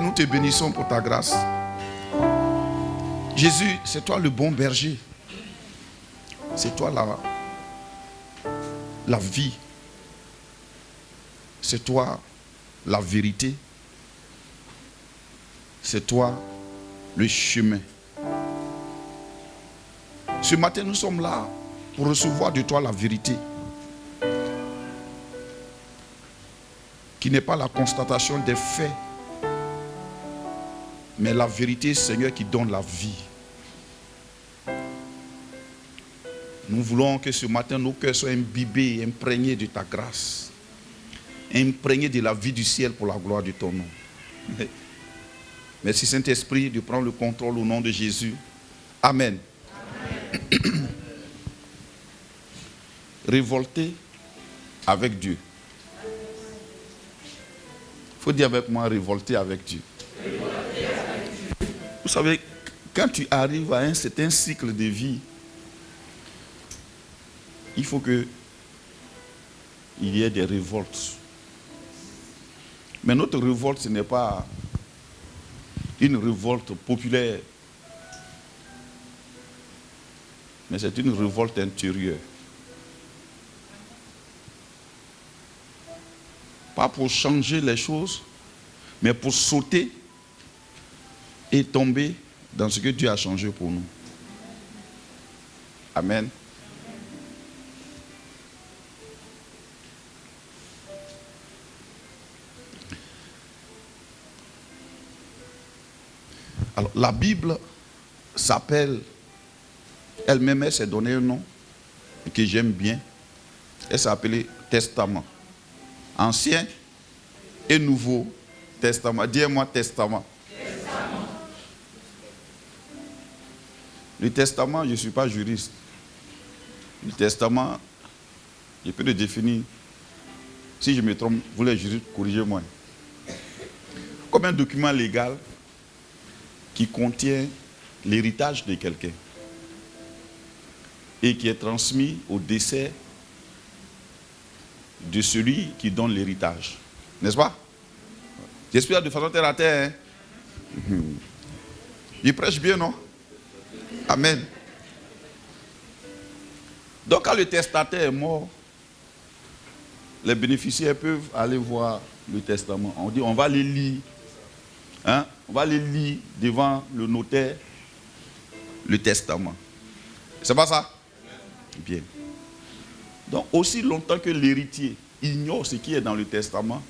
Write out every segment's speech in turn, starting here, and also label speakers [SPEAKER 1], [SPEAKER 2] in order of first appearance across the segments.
[SPEAKER 1] Père, nous te bénissons pour ta grâce. Jésus, c'est toi le bon berger. C'est toi la vie. C'est toi la vérité. C'est toi le chemin. Ce matin, nous sommes là pour recevoir de toi la vérité. Qui n'est pas la constatation des faits, mais la vérité, Seigneur, qui donne la vie. Nous voulons que ce matin, nos cœurs soient imbibés, imprégnés de ta grâce. Imprégnés de la vie du ciel pour la gloire de ton nom. Merci Saint-Esprit de prendre le contrôle au nom de Jésus. Amen. Amen. Révolter avec Dieu. Il faut dire avec moi, révolter avec Dieu. Révolter avec Dieu. Vous savez, quand tu arrives à un certain cycle de vie, il faut qu'il y ait des révoltes. Mais notre révolte, ce n'est pas une révolte populaire, mais c'est une révolte intérieure. Pas pour changer les choses, mais pour sauter et tomber dans ce que Dieu a changé pour nous. Amen. Alors, la Bible s'appelle, elle-même, elle s'est donné un nom que j'aime bien. Elle s'appelait Testament. Ancien et Nouveau Testament. Dis-moi Testament. Testament. Le Testament, je ne suis pas juriste. Le Testament, je peux le définir. Si je me trompe, vous les juristes, corrigez-moi. Comme un document légal qui contient l'héritage de quelqu'un et qui est transmis au décès de celui qui donne l'héritage. N'est-ce pas? J'espère de façon terre à terre. Hein? Il prêche bien, non? Amen. Donc quand le testataire est mort, les bénéficiaires peuvent aller voir le testament. On dit on va les lire. Hein? On va les lire devant le notaire le testament. C'est pas ça? Bien. Donc, aussi longtemps que l'héritier ignore ce qui est dans le testament,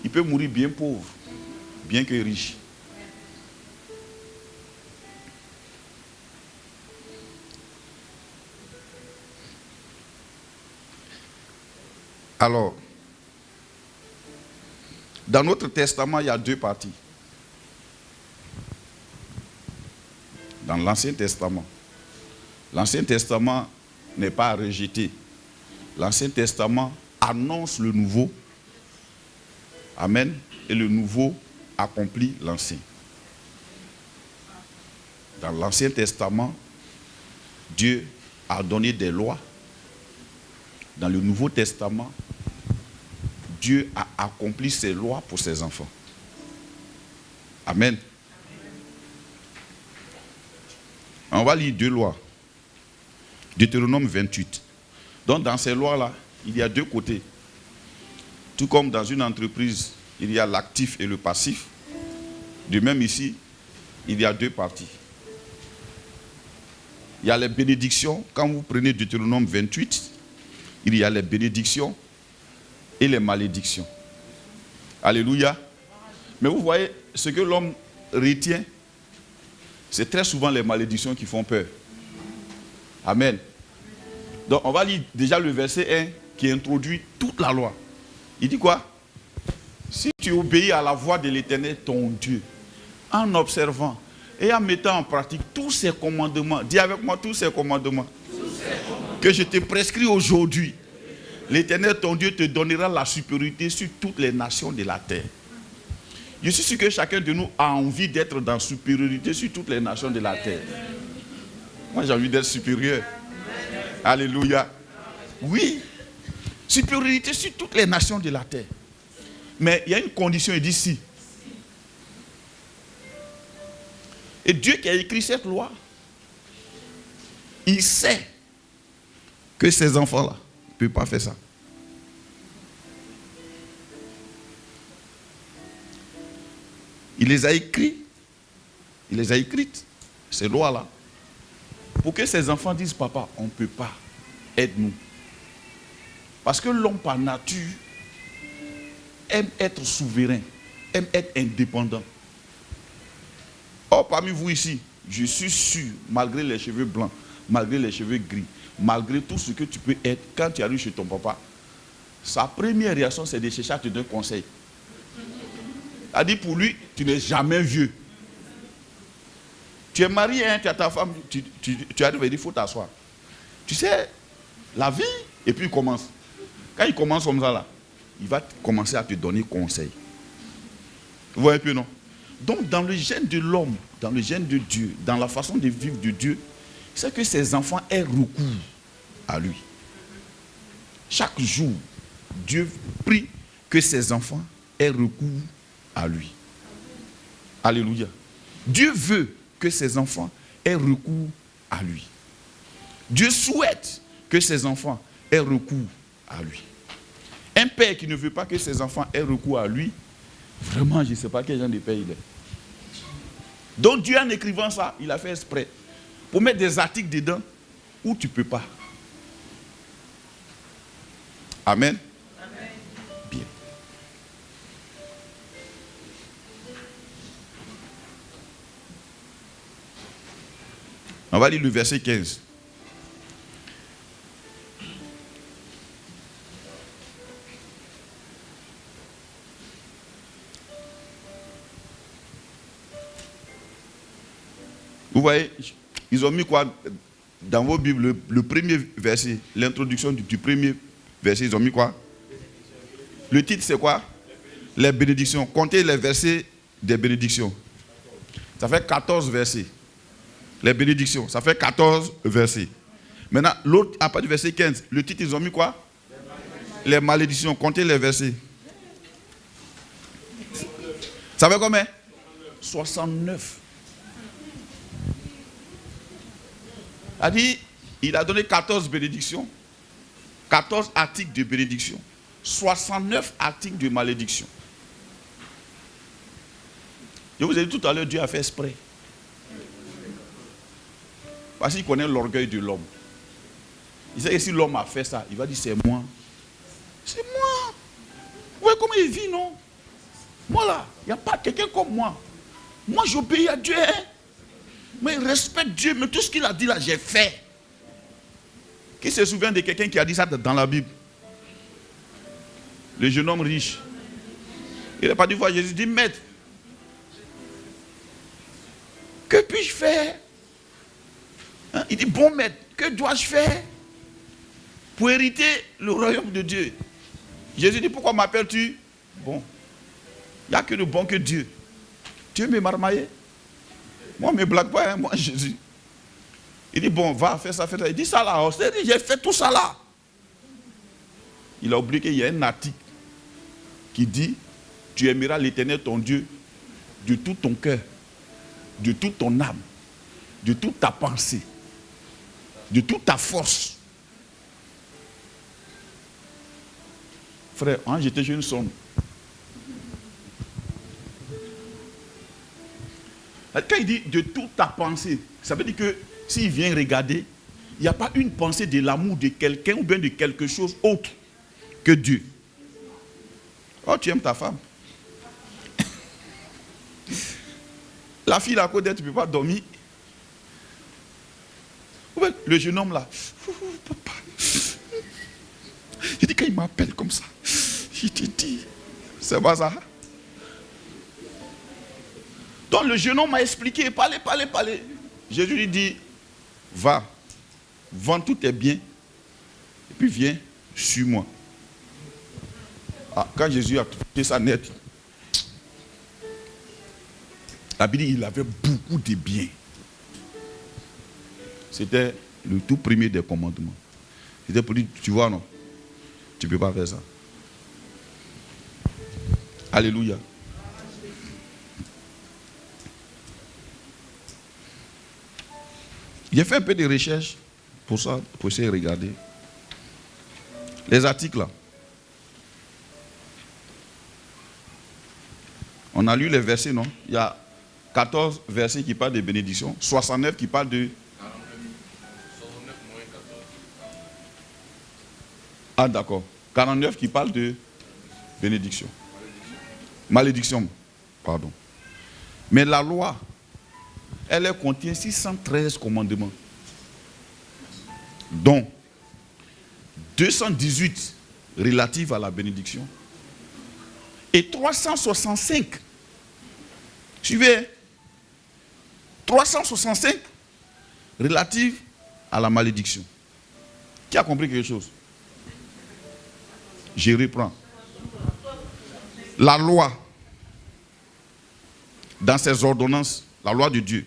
[SPEAKER 1] il peut mourir bien pauvre, bien que riche. Alors, dans notre testament, il y a deux parties. Dans l'Ancien Testament. L'Ancien Testament n'est pas à rejeter. L'Ancien Testament annonce le Nouveau. Amen. Et le Nouveau accomplit l'Ancien. Dans l'Ancien Testament, Dieu a donné des lois. Dans le Nouveau Testament, Dieu a accompli ses lois pour ses enfants. Amen. On va lire deux lois. Deutéronome 28. Donc dans ces lois-là, il y a deux côtés. Tout comme dans une entreprise, il y a l'actif et le passif. De même ici, il y a deux parties. Il y a les bénédictions. Quand vous prenez Deutéronome 28, il y a les bénédictions et les malédictions. Alléluia. Mais vous voyez, ce que l'homme retient, c'est très souvent les malédictions qui font peur. Amen. Donc on va lire déjà le verset 1 qui introduit toute la loi. Il dit quoi? Si tu obéis à la voix de l'Éternel, ton Dieu, en observant et en mettant en pratique tous ses commandements, dis avec moi tous ses commandements, que je te prescris aujourd'hui, l'Éternel, ton Dieu, te donnera la supériorité sur toutes les nations de la terre. Je suis sûr que chacun de nous a envie d'être dans la supériorité sur toutes les nations de la terre. Moi, j'ai envie d'être supérieur. Alléluia. Oui, supériorité sur toutes les nations de la terre. Mais il y a une condition, il dit si. Et Dieu qui a écrit cette loi, il sait que ces enfants-là ne peuvent pas faire ça. Il les a écrits, il les a écrites, ces lois-là, pour que ces enfants disent, papa, on ne peut pas, aide-nous. Parce que l'homme par nature aime être souverain, aime être indépendant. Or, parmi vous ici, je suis sûr, malgré les cheveux blancs, malgré les cheveux gris, malgré tout ce que tu peux être, quand tu arrives chez ton papa, sa première réaction, c'est de chercher à te donner conseil. A dit pour lui, tu n'es jamais vieux. Tu es marié, hein, tu as ta femme, tu arrives et il faut t'asseoir. Tu sais, la vie, et puis il commence. Quand il commence comme ça, là, il va commencer à te donner conseil. Vous voyez un peu, non? Donc, dans le gène de l'homme, dans le gène de Dieu, dans la façon de vivre de Dieu, c'est que ses enfants aient recours à lui. Chaque jour, Dieu prie que ses enfants aient recours à lui. Alléluia. Dieu veut que ses enfants aient recours à lui. Dieu souhaite que ses enfants aient recours à lui. Un père qui ne veut pas que ses enfants aient recours à lui, vraiment, je ne sais pas quel genre de père il est. Donc Dieu, en écrivant ça, il a fait exprès pour mettre des articles dedans où tu ne peux pas. Amen. Amen. Bien. On va lire le verset 15. Vous voyez, ils ont mis quoi dans vos Bibles, le premier verset, l'introduction du premier verset, ils ont mis quoi? Le titre c'est quoi? Les bénédictions. Comptez les versets des bénédictions. Ça fait 14 versets. Les bénédictions, ça fait 14 versets. Maintenant, l'autre, à partir du verset 15, le titre, ils ont mis quoi? Les malédictions. Comptez les versets. Ça fait combien? 69. Il a donné 14 bénédictions, 14 articles de bénédiction, 69 articles de malédiction. Je vous ai dit tout à l'heure, Dieu a fait exprès. Parce qu'il connaît l'orgueil de l'homme. Il sait que si l'homme a fait ça, il va dire c'est moi. C'est moi. Vous voyez comment il vit, non? Moi là, il n'y a pas quelqu'un comme moi. Moi j'obéis à Dieu. Hein? Mais il respecte Dieu. Mais tout ce qu'il a dit là, j'ai fait. Qui se souvient de quelqu'un qui a dit ça dans la Bible? Le jeune homme riche. Il n'a pas dû voir Jésus. Il dit, maître, que puis-je faire? Hein? Il dit, bon maître, que dois-je faire pour hériter le royaume de Dieu? Jésus dit, pourquoi m'appelles-tu bon? Il n'y a que de bon que Dieu. Dieu me marmaille. Moi, je ne me blague pas, hein, moi, Jésus. Il dit, bon, va, fais ça, fais ça. Il dit ça là, j'ai fait tout ça là. Il a oublié qu'il y a un article qui dit, tu aimeras l'Éternel ton Dieu de tout ton cœur, de toute ton âme, de toute ta pensée, de toute ta force. Frère, hein, j'étais chez une sonde. Quand il dit de toute ta pensée, ça veut dire que s'il vient regarder, il n'y a pas une pensée de l'amour de quelqu'un ou bien de quelque chose autre que Dieu. Oh, tu aimes ta femme. La fille à côté, tu ne peux pas dormir. Le jeune homme là, papa. Je dis quand il m'appelle comme ça, je te dis, c'est pas ça. Donc le jeune homme m'a expliqué, parlez. Jésus lui dit, va, vends tous tes biens, et puis viens, suis-moi. Ah, quand Jésus a fait ça net, la Bible dit qu'il avait beaucoup de biens. C'était le tout premier des commandements. C'était pour dire, tu vois non, tu ne peux pas faire ça. Alléluia. J'ai fait un peu de recherche pour ça, pour essayer de regarder. Les articles là. On a lu les versets, non? Il y a 14 versets qui parlent de bénédiction, 69 qui parlent de... Ah d'accord. 49 qui parlent de bénédiction. Malédiction, pardon. Mais la loi, elle contient 613 commandements, dont 218 relatifs à la bénédiction et 365, suivez, 365 relatifs à la malédiction. Qui a compris quelque chose? Je reprends. La loi, dans ses ordonnances, la loi de Dieu,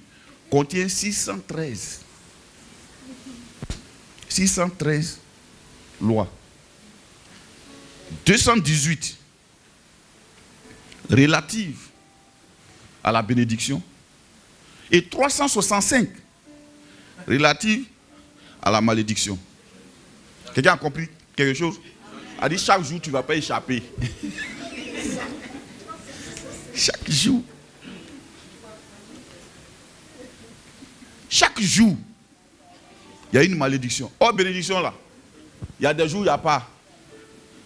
[SPEAKER 1] contient 613 lois. 218 relatives à la bénédiction et 365 relatives à la malédiction. Quelqu'un a compris quelque chose? A dit chaque jour tu ne vas pas échapper. Chaque jour. Chaque jour, il y a une malédiction. Oh, bénédiction là. Il y a des jours où il n'y a pas.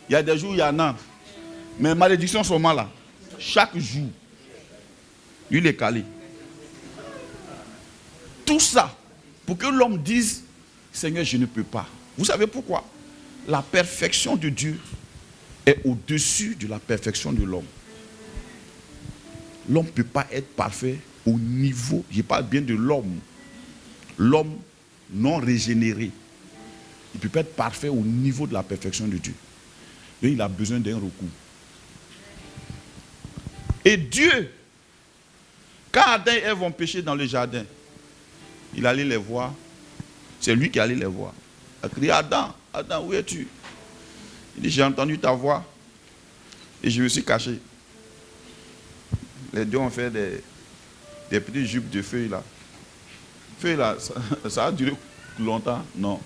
[SPEAKER 1] Il y a des jours où il y en a. Mais malédiction seulement là. Chaque jour. Il est calé. Tout ça, pour que l'homme dise, Seigneur, je ne peux pas. Vous savez pourquoi? La perfection de Dieu est au-dessus de la perfection de l'homme. L'homme ne peut pas être parfait au niveau, je parle bien de l'homme. L'homme non régénéré. Il ne peut pas être parfait au niveau de la perfection de Dieu. Et il a besoin d'un recours. Et Dieu, quand Adam et Ève ont péché dans le jardin, il allait les voir. C'est lui qui allait les voir. Il a crié, Adam, Adam, où es-tu? Il dit, j'ai entendu ta voix et je me suis caché. Les deux ont fait des petites jupes de feuilles là. Feuilles là, ça a duré longtemps? Non.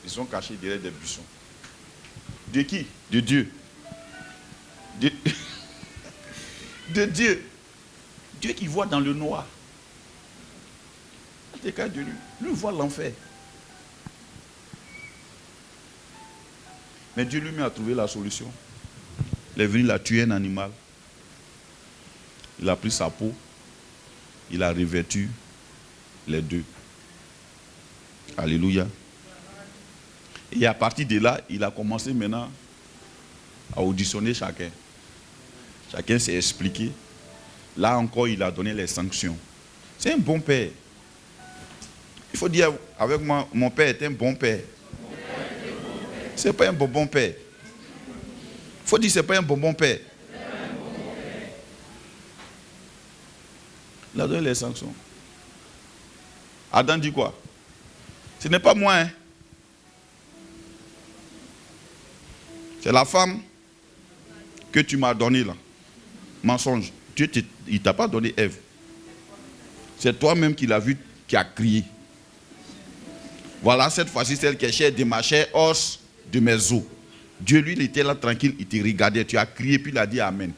[SPEAKER 1] Ils sont cachés derrière des buissons. De qui? De Dieu. De Dieu. Dieu qui voit dans le noir. C'est cas de lui. Lui voit l'enfer. Mais Dieu lui-même a trouvé la solution. Il est venu, il a tué un animal. Il a pris sa peau. Il a revêtu les deux. Alléluia. Et à partir de là, il a commencé maintenant à auditionner chacun. Chacun s'est expliqué. Là encore, il a donné les sanctions. C'est un bon père. Il faut dire avec moi, mon père est un bon père. Ce n'est pas un bon père. Il faut dire ce n'est pas un bon père. Il a donné les sanctions. Adam dit quoi? Ce n'est pas moi. Hein. C'est la femme que tu m'as donnée là. Mensonge. Dieu il ne t'a pas donné Ève. C'est toi-même qui l'as vu, qui a crié. Voilà cette fois-ci celle qui est chair de ma chair, os de mes os. Dieu, lui, il était là tranquille, il te regardait. Tu as crié, puis il a dit Amen.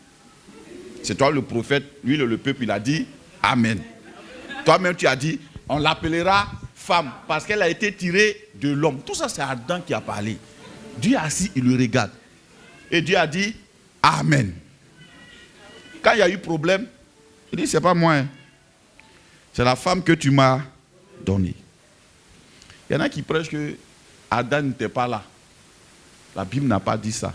[SPEAKER 1] C'est toi le prophète, lui, le peuple, il a dit Amen. Toi-même, tu as dit, on l'appellera femme, parce qu'elle a été tirée de l'homme. Tout ça, c'est Adam qui a parlé. Dieu est assis, il le regarde. Et Dieu a dit Amen. Quand il y a eu problème, il dit, c'est pas moi. Hein. C'est la femme que tu m'as donnée. Il y en a qui prêchent que Adam n'était pas là. La Bible n'a pas dit ça.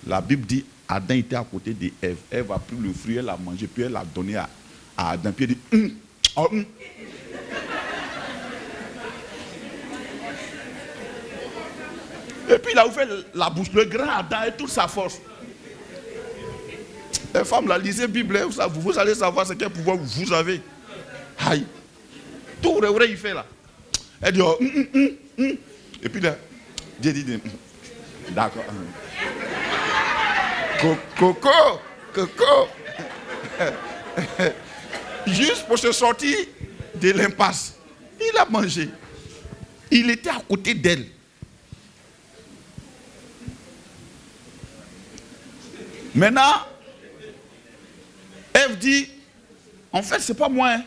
[SPEAKER 1] La Bible dit Adam était à côté d'Ève. Ève a pris le fruit, elle l'a mangé, puis elle l'a donné à Adam. Puis elle dit Et puis il a ouvert la bouche, le grand Adam et toute sa force. Les femmes, la lisez Bible, vous allez savoir ce quel pouvoir vous avez. Aïe. Tout vrai, il fait là. Elle dit Et puis là, Dieu dit d'accord. Coco. Juste pour se sortir de l'impasse. Il a mangé. Il était à côté d'elle. Maintenant, Ève dit, en fait, c'est pas moi. Hein.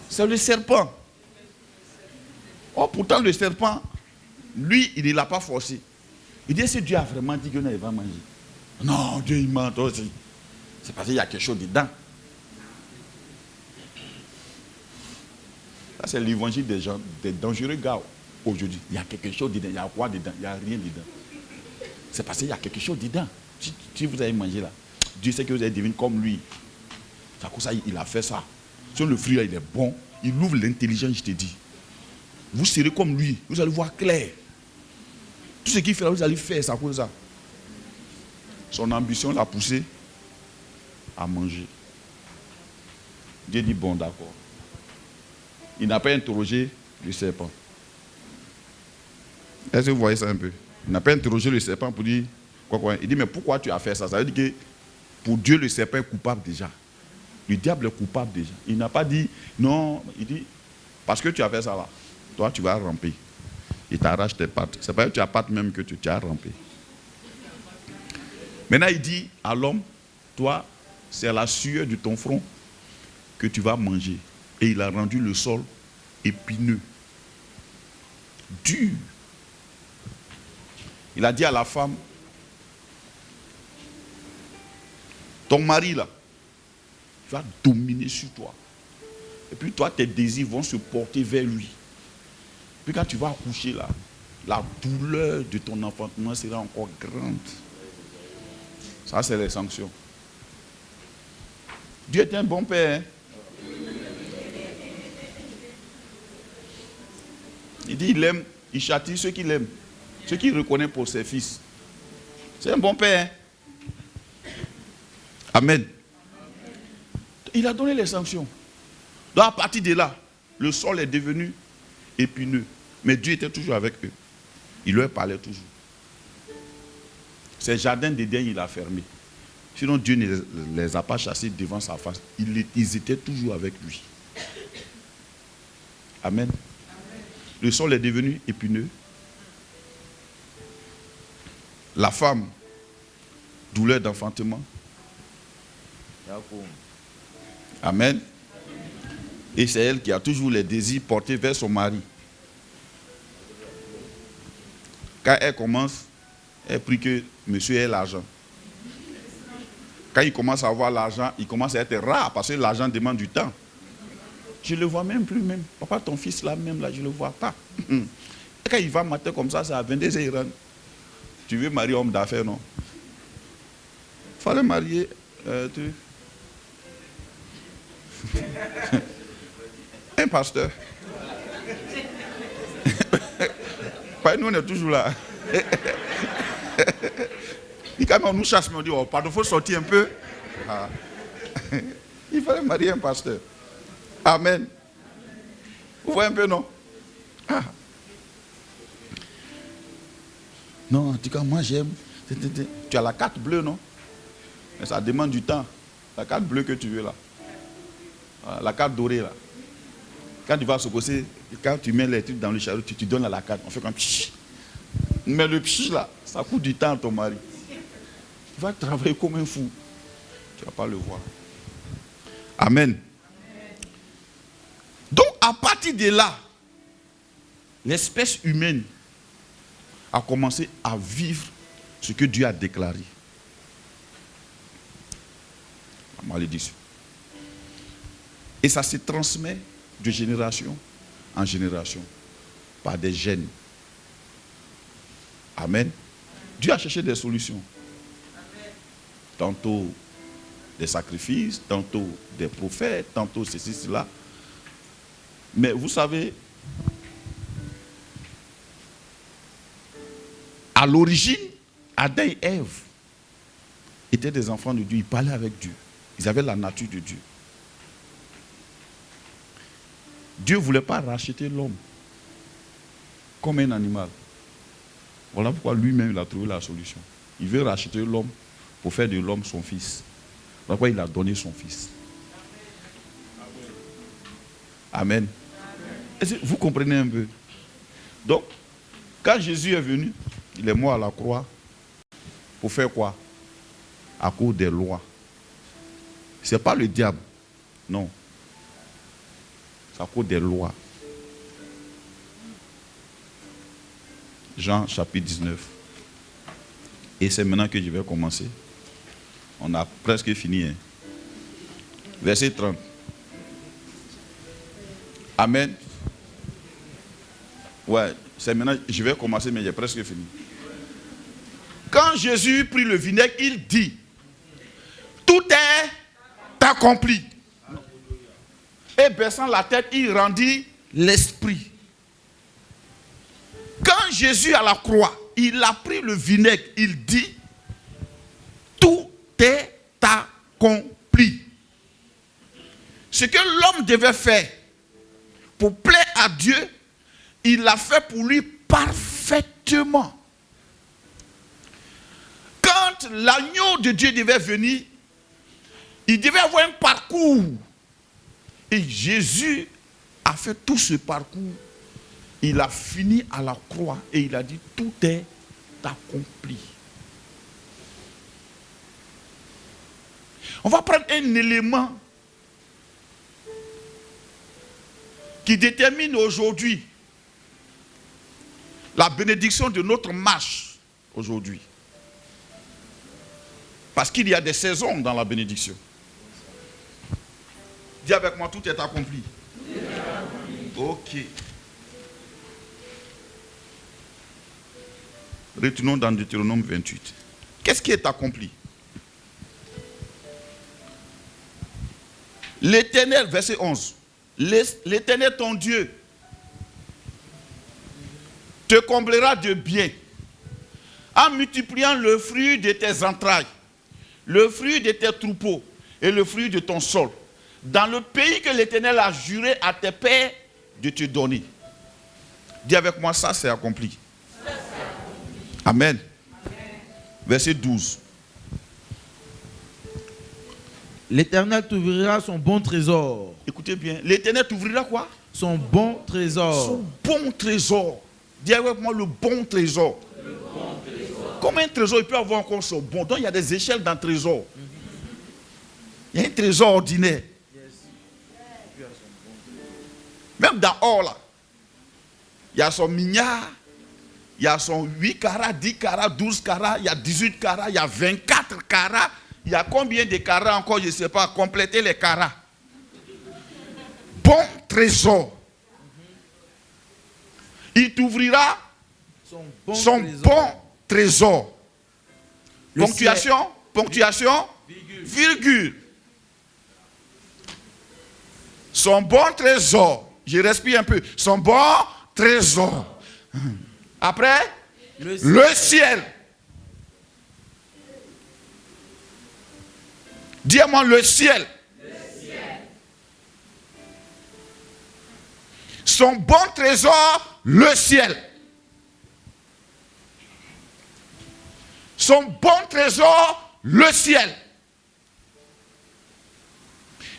[SPEAKER 1] C'est le serpent. Oh, pourtant, le serpent, lui, il ne l'a pas forcé. Il dit, si Dieu a vraiment dit que non, il va manger. Non, Dieu, il ment aussi. C'est parce qu'il y a quelque chose dedans. Ça, c'est l'évangile des gens, des dangereux gars aujourd'hui. Il y a quelque chose dedans. Il y a quoi dedans? Il n'y a rien dedans. C'est parce qu'il y a quelque chose dedans. Si vous avez mangé là, Dieu sait que vous êtes devenu comme lui. C'est à cause ça il a fait ça. Si le fruit là, il est bon, il ouvre l'intelligence, je te dis. Vous serez comme lui, vous allez voir clair. Tout ce qu'il fait là, vous allez faire, c'est à cause de ça. Son ambition l'a poussé à manger. Dieu dit bon, d'accord. Il n'a pas interrogé le serpent. Est-ce que vous voyez ça un peu? Il n'a pas interrogé le serpent pour dire quoi. Il dit mais pourquoi tu as fait ça? Ça veut dire que pour Dieu le serpent est coupable déjà. Le diable est coupable déjà. Il n'a pas dit non. Il dit parce que tu as fait ça là, toi tu vas ramper. Il t'arrache tes pattes. C'est pas que tu as pattes même que tu as rampé. Maintenant il dit à l'homme, toi c'est à la sueur de ton front que tu vas manger. Et il a rendu le sol épineux, dur. Il a dit à la femme, ton mari là, va dominer sur toi. Et puis toi, tes désirs vont se porter vers lui. Puis quand tu vas accoucher là, la douleur de ton enfantement sera encore grande. Ça, c'est les sanctions. Dieu est un bon père. Hein? Il dit, il aime, il châtie ceux qu'il aime, ceux qu'il reconnaît pour ses fils. C'est un bon père. Hein? Amen. Il a donné les sanctions. Donc à partir de là, le sol est devenu épineux. Mais Dieu était toujours avec eux. Il leur parlait toujours. Ces jardins d'Éden, il a fermé. Sinon Dieu ne les a pas chassés devant sa face. Ils étaient toujours avec lui. Amen. Le sol est devenu épineux. La femme, douleur d'enfantement. Amen. Et c'est elle qui a toujours les désirs portés vers son mari. Quand elle commence, elle prie que monsieur ait l'argent. Quand il commence à avoir l'argent, il commence à être rare parce que l'argent demande du temps. Je ne le vois même plus même. Papa, ton fils là même là, je ne le vois pas. Et quand il va matin comme ça, c'est à 22h, il rentre. Tu veux marier homme d'affaires, non? Il fallait marier. Un pasteur. Nous, on est toujours là. Et quand on nous chasse, on dit, oh, pardon, il faut sortir un peu. Ah. Il fallait marier un pasteur. Amen. Vous voyez un peu, non? Ah. Non, en tout cas, moi j'aime. Tu as la carte bleue, non? Mais ça demande du temps. La carte bleue que tu veux là. La carte dorée là. Quand tu vas se poser, quand tu mets les trucs dans le chariot, tu donnes à la carte. On fait comme pshh. Mais le pshh là, ça coûte du temps à ton mari. Il va travailler comme un fou. Tu ne vas pas le voir. Amen. Donc à partir de là, l'espèce humaine a commencé à vivre ce que Dieu a déclaré. La malédiction. Et ça se transmet de génération en génération par des gènes. Amen. Dieu a cherché des solutions. Amen. Tantôt des sacrifices, tantôt des prophètes, tantôt ceci, cela. Mais vous savez, à l'origine, Adam et Ève étaient des enfants de Dieu. Ils parlaient avec Dieu. Ils avaient la nature de Dieu. Dieu ne voulait pas racheter l'homme comme un animal. Voilà pourquoi lui-même il a trouvé la solution. Il veut racheter l'homme pour faire de l'homme son fils. Voilà pourquoi il a donné son fils. Amen. Vous comprenez un peu? Donc, quand Jésus est venu, il est mort à la croix. Pour faire quoi? À cause des lois. Ce n'est pas le diable. Non. C'est à cause des lois. Jean chapitre 19. Et c'est maintenant que je vais commencer. On a presque fini. Hein. Verset 30. Amen. Ouais, c'est maintenant, je vais commencer, mais j'ai presque fini. Quand Jésus prit le vinaigre, il dit, tout est accompli. Et baissant la tête, il rendit l'esprit. Quand Jésus à la croix, il a pris le vinaigre, il dit, tout est accompli. Ce que l'homme devait faire pour plaire à Dieu, il l'a fait pour lui parfaitement. Quand l'agneau de Dieu devait venir, il devait avoir un parcours. Et Jésus a fait tout ce parcours. Il a fini à la croix et il a dit, tout est accompli. On va prendre un élément qui détermine aujourd'hui la bénédiction de notre marche aujourd'hui. Parce qu'il y a des saisons dans la bénédiction. Dis avec moi, tout est accompli. Ok. Retournons dans Deutéronome 28. Qu'est-ce qui est accompli? L'Éternel, verset 11. L'Éternel ton Dieu te comblera de bien en multipliant le fruit de tes entrailles, le fruit de tes troupeaux et le fruit de ton sol, dans le pays que l'Éternel a juré à tes pères de te donner. Dis avec moi, ça c'est accompli. Amen. Verset 12.
[SPEAKER 2] L'Éternel t'ouvrira son bon trésor.
[SPEAKER 1] Écoutez bien, l'Éternel t'ouvrira quoi?
[SPEAKER 2] Son bon trésor.
[SPEAKER 1] Son bon trésor. Dis avec moi, le bon trésor.
[SPEAKER 2] Le bon trésor.
[SPEAKER 1] Comme un trésor, il peut avoir encore son bon. Donc il y a des échelles dans le trésor. Il y a un trésor ordinaire. Même dans or là, il y a son mignard, il y a son 8 carats, 10 carats, 12 carats, il y a 18 carats, il y a 24 carats. Il y a combien de carats encore, je ne sais pas, compléter les carats. Bon trésor. Il t'ouvrira son bon trésor. Ponctuation, ponctuation, virgule. Son bon trésor. Je respire un peu. Son bon trésor. Après, le ciel. Dis-moi le ciel. Son bon trésor, le ciel. Son bon trésor, le ciel.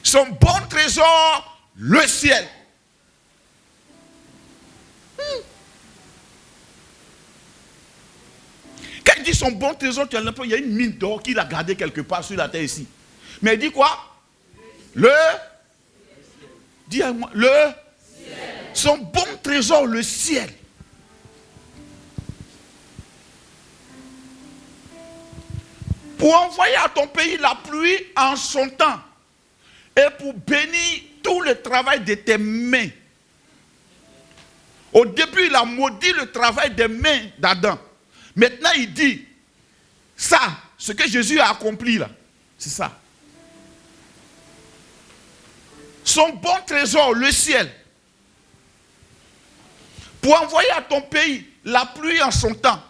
[SPEAKER 1] Son bon trésor, le ciel. Quand il dit son bon trésor, tu as l'impression qu'il y a une mine d'or qu'il a gardée quelque part sur la terre ici. Mais il dit quoi? Dis à moi, ciel. Son bon trésor, le ciel. Pour envoyer à ton pays la pluie en son temps. Et pour bénir tout le travail de tes mains. Au début, il a maudit le travail des mains d'Adam. Maintenant, il dit, ça, ce que Jésus a accompli là, c'est ça. Son bon trésor, le ciel. Pour envoyer à ton pays la pluie en son temps.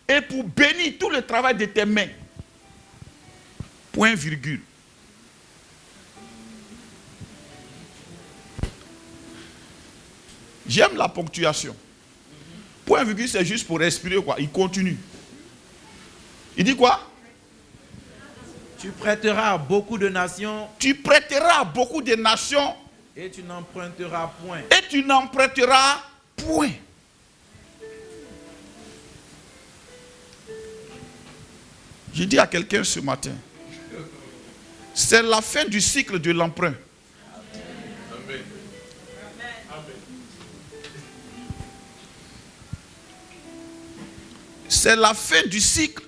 [SPEAKER 1] Et pour bénir tout le travail de tes mains. Point virgule. J'aime la ponctuation. Point virgule, c'est juste pour respirer quoi. Il continue. Il dit quoi?
[SPEAKER 2] Tu prêteras à beaucoup de nations.
[SPEAKER 1] Tu prêteras à beaucoup de nations.
[SPEAKER 2] Et tu n'emprunteras point.
[SPEAKER 1] Et tu n'emprunteras point. Je dis à quelqu'un ce matin, c'est la fin du cycle de l'emprunt.
[SPEAKER 3] Amen.
[SPEAKER 1] C'est la fin du cycle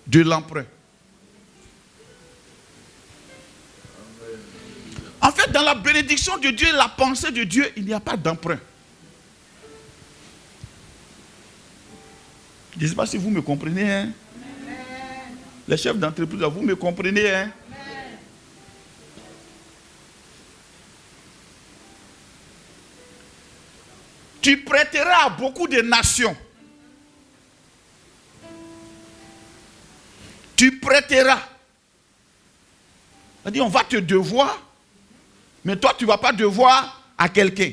[SPEAKER 1] de l'emprunt. En fait, dans la bénédiction de Dieu, la pensée de Dieu, il n'y a pas d'emprunt. Je ne sais pas si vous me comprenez. Hein? Les chefs d'entreprise, vous me comprenez. Hein? Tu prêteras à beaucoup de nations. Tu prêteras. On va te devoir, mais toi, tu ne vas pas devoir à quelqu'un.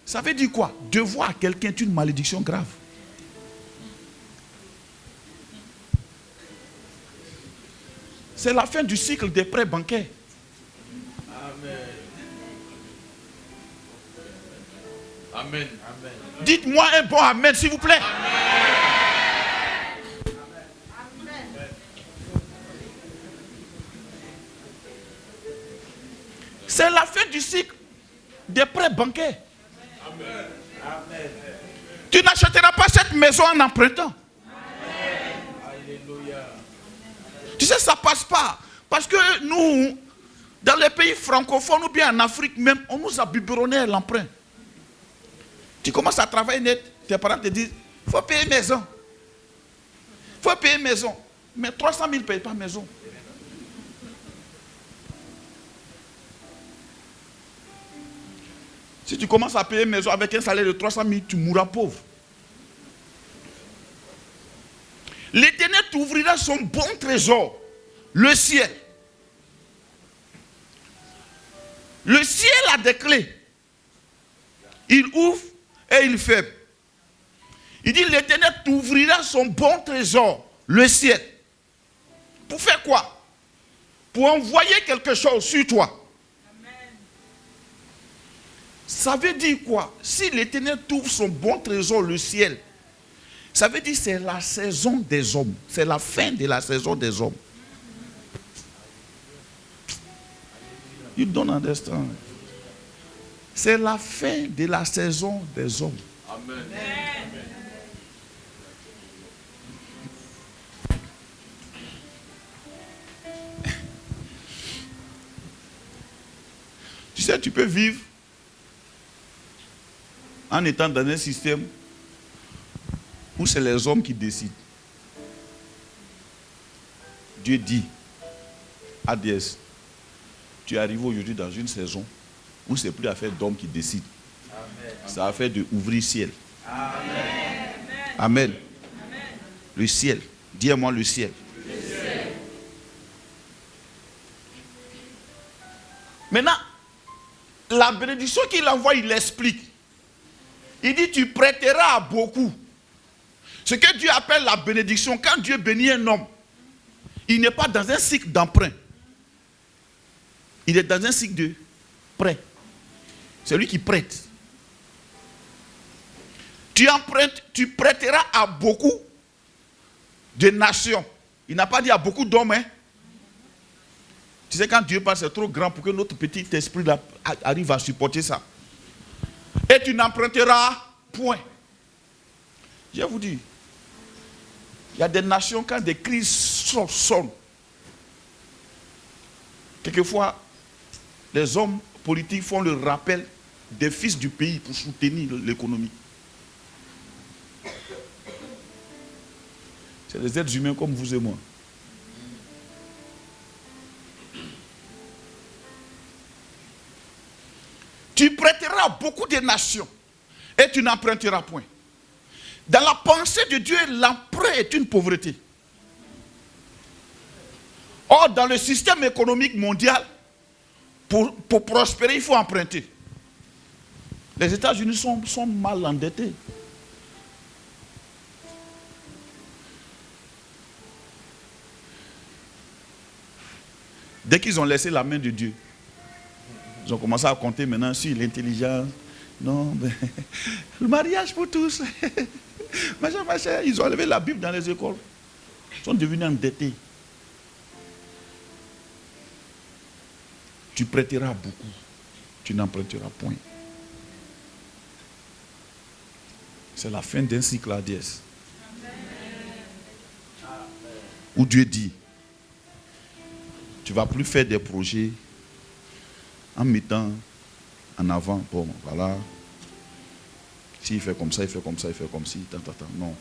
[SPEAKER 1] Ça veut dire quoi? Devoir à quelqu'un est une malédiction grave. C'est la fin du cycle des prêts bancaires.
[SPEAKER 3] Amen. Amen. Amen.
[SPEAKER 1] Dites-moi un bon amen, s'il vous plaît. C'est la fin du cycle des prêts bancaires.
[SPEAKER 3] Amen. Amen.
[SPEAKER 1] Tu n'achèteras pas cette maison en empruntant.
[SPEAKER 3] Alléluia.
[SPEAKER 1] Tu sais, ça ne passe pas. Parce que nous, dans les pays francophones ou bien en Afrique même, on nous a biberonné l'emprunt. Tu commences à travailler net, tes parents te disent, il faut payer maison. Il faut payer maison. Mais 300 000 ne payent pas maison. Si tu commences à payer maison avec un salaire de 300 000, tu mourras pauvre. L'Éternel t'ouvrira son bon trésor, le ciel. Le ciel a des clés. Il ouvre et il ferme. Il dit, l'Éternel t'ouvrira son bon trésor, le ciel. Pour faire quoi? Pour envoyer quelque chose sur toi. Ça veut dire quoi? Si l'Éternel t'ouvre son bon trésor, le ciel, ça veut dire que c'est la saison des hommes. C'est la fin de la saison des hommes. You don't understand. C'est la fin de la saison des hommes.
[SPEAKER 3] Amen.
[SPEAKER 1] Tu sais, tu peux vivre en étant dans un système où c'est les hommes qui décident. Dieu dit à DS, tu arrives aujourd'hui dans une saison où c'est plus affaire d'hommes qui décident. C'est affaire d'ouvrir ciel. Amen. Amen. Le ciel. Dis-moi le ciel. Maintenant, la bénédiction qu'il envoie, il l'explique. Il dit, tu prêteras à beaucoup. Ce que Dieu appelle la bénédiction, quand Dieu bénit un homme, il n'est pas dans un cycle d'emprunt. Il est dans un cycle de prêt. C'est lui qui prête. Tu empruntes, tu prêteras à beaucoup de nations. Il n'a pas dit à beaucoup d'hommes. Hein? Tu sais, quand Dieu parle, c'est trop grand pour que notre petit esprit là arrive à supporter ça. Et tu n'emprunteras point. Je vous dis, il y a des nations, quand des crises sonnent, quelquefois, les hommes politiques font le rappel des fils du pays pour soutenir l'économie. C'est des êtres humains comme vous et moi. Tu prêteras à beaucoup de nations et tu n'emprunteras point. Dans la pensée de Dieu, l'emprunt est une pauvreté. Or, dans le système économique mondial, pour prospérer, il faut emprunter. Les États-Unis sont mal endettés. Dès qu'ils ont laissé la main de Dieu, Ils ont commencé à compter maintenant sur l'intelligence. Non, mais le mariage pour tous. Machin. Ils ont enlevé la Bible dans les écoles. Ils sont devenus endettés. Tu prêteras beaucoup. Tu n'emprunteras point. C'est la fin d'un cycle à DS. Où Dieu dit, tu ne vas plus faire des projets en mettant en avant, bon, voilà, s'il fait comme ça, il fait comme ça, il fait comme ci, non.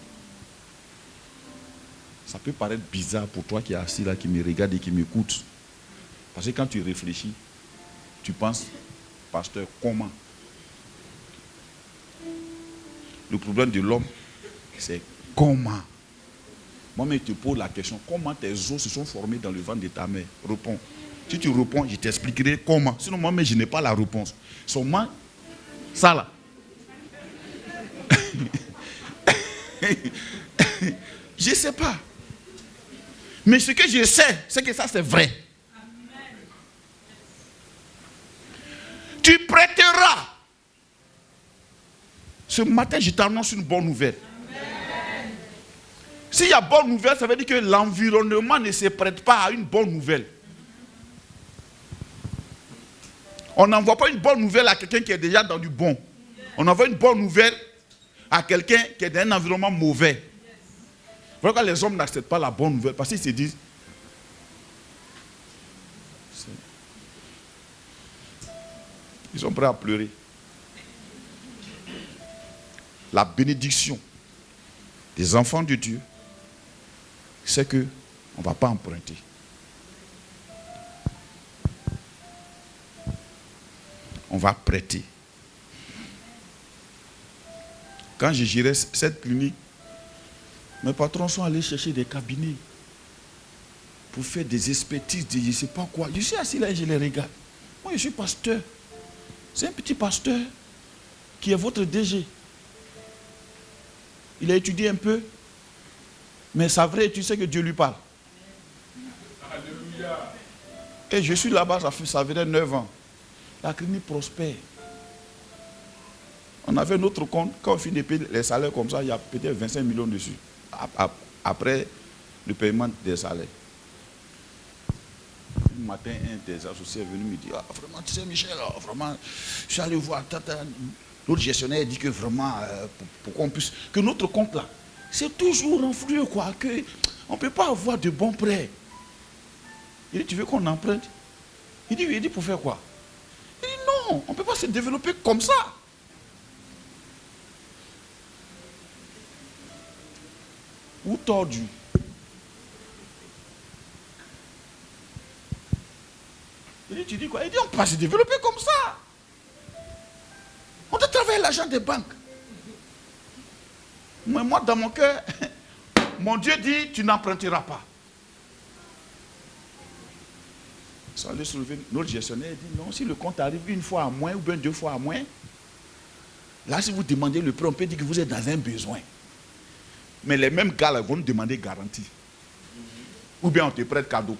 [SPEAKER 1] Ça peut paraître bizarre pour toi qui es assis là, qui me regarde et qui m'écoute. Parce que quand tu réfléchis, tu penses, pasteur, comment? Le problème de l'homme, c'est comment? Moi-même, je te pose la question, comment tes os se sont formés dans le ventre de ta mère? Réponds. Si tu réponds, je t'expliquerai comment. Sinon, moi-même, je n'ai pas la réponse. Seulement, ça là. Je ne sais pas. Mais ce que je sais, c'est que ça, c'est vrai. Tu prêteras. Ce matin, je t'annonce une bonne nouvelle. S'il y a bonne nouvelle, ça veut dire que l'environnement ne se prête pas à une bonne nouvelle. On n'envoie pas une bonne nouvelle à quelqu'un qui est déjà dans du bon. On envoie une bonne nouvelle à quelqu'un qui est dans un environnement mauvais. Pourquoi les hommes n'acceptent pas la bonne nouvelle? Parce qu'ils se disent, ils sont prêts à pleurer. La bénédiction des enfants de Dieu, c'est qu'on ne va pas emprunter. On va prêter. Quand je gérais cette clinique, mes patrons sont allés chercher des cabinets pour faire des expertises de je ne sais pas quoi. Je suis assis là et je les regarde. Moi, je suis pasteur. C'est un petit pasteur qui est votre DG. Il a étudié un peu, mais c'est vrai, tu sais que Dieu lui parle. Alléluia. Et je suis là-bas, ça faisait 9 ans. La clinique prospère. On avait notre compte, quand on finit de payer les salaires comme ça, il y a peut-être 25 millions dessus. Après le paiement des salaires. Un matin, un des associés est venu me dire, ah, vraiment, tu sais Michel, vraiment, je suis allé voir l'autre gestionnaire dit que vraiment, pour qu'on puisse, que notre compte là, c'est toujours enflué quoi, qu'on ne peut pas avoir de bons prêts. Il dit, tu veux qu'on emprunte? Il dit, pour faire quoi? Il dit, non, on ne peut pas se développer comme ça. Ou tordu. Il dit, tu dis quoi? Il dit, on ne peut pas se développer comme ça. On doit travailler l'argent des banques. Mais moi, dans mon cœur, mon Dieu dit, tu n'emprunteras pas. Ils sont allés soulever. Notre gestionnaire dit, non, si le compte arrive une fois à moins ou bien 2 fois à moins, là, si vous demandez le prêt, on peut dire que vous êtes dans un besoin. Mais les mêmes gars là, vont nous demander garantie. Ou bien on te prête cadeau.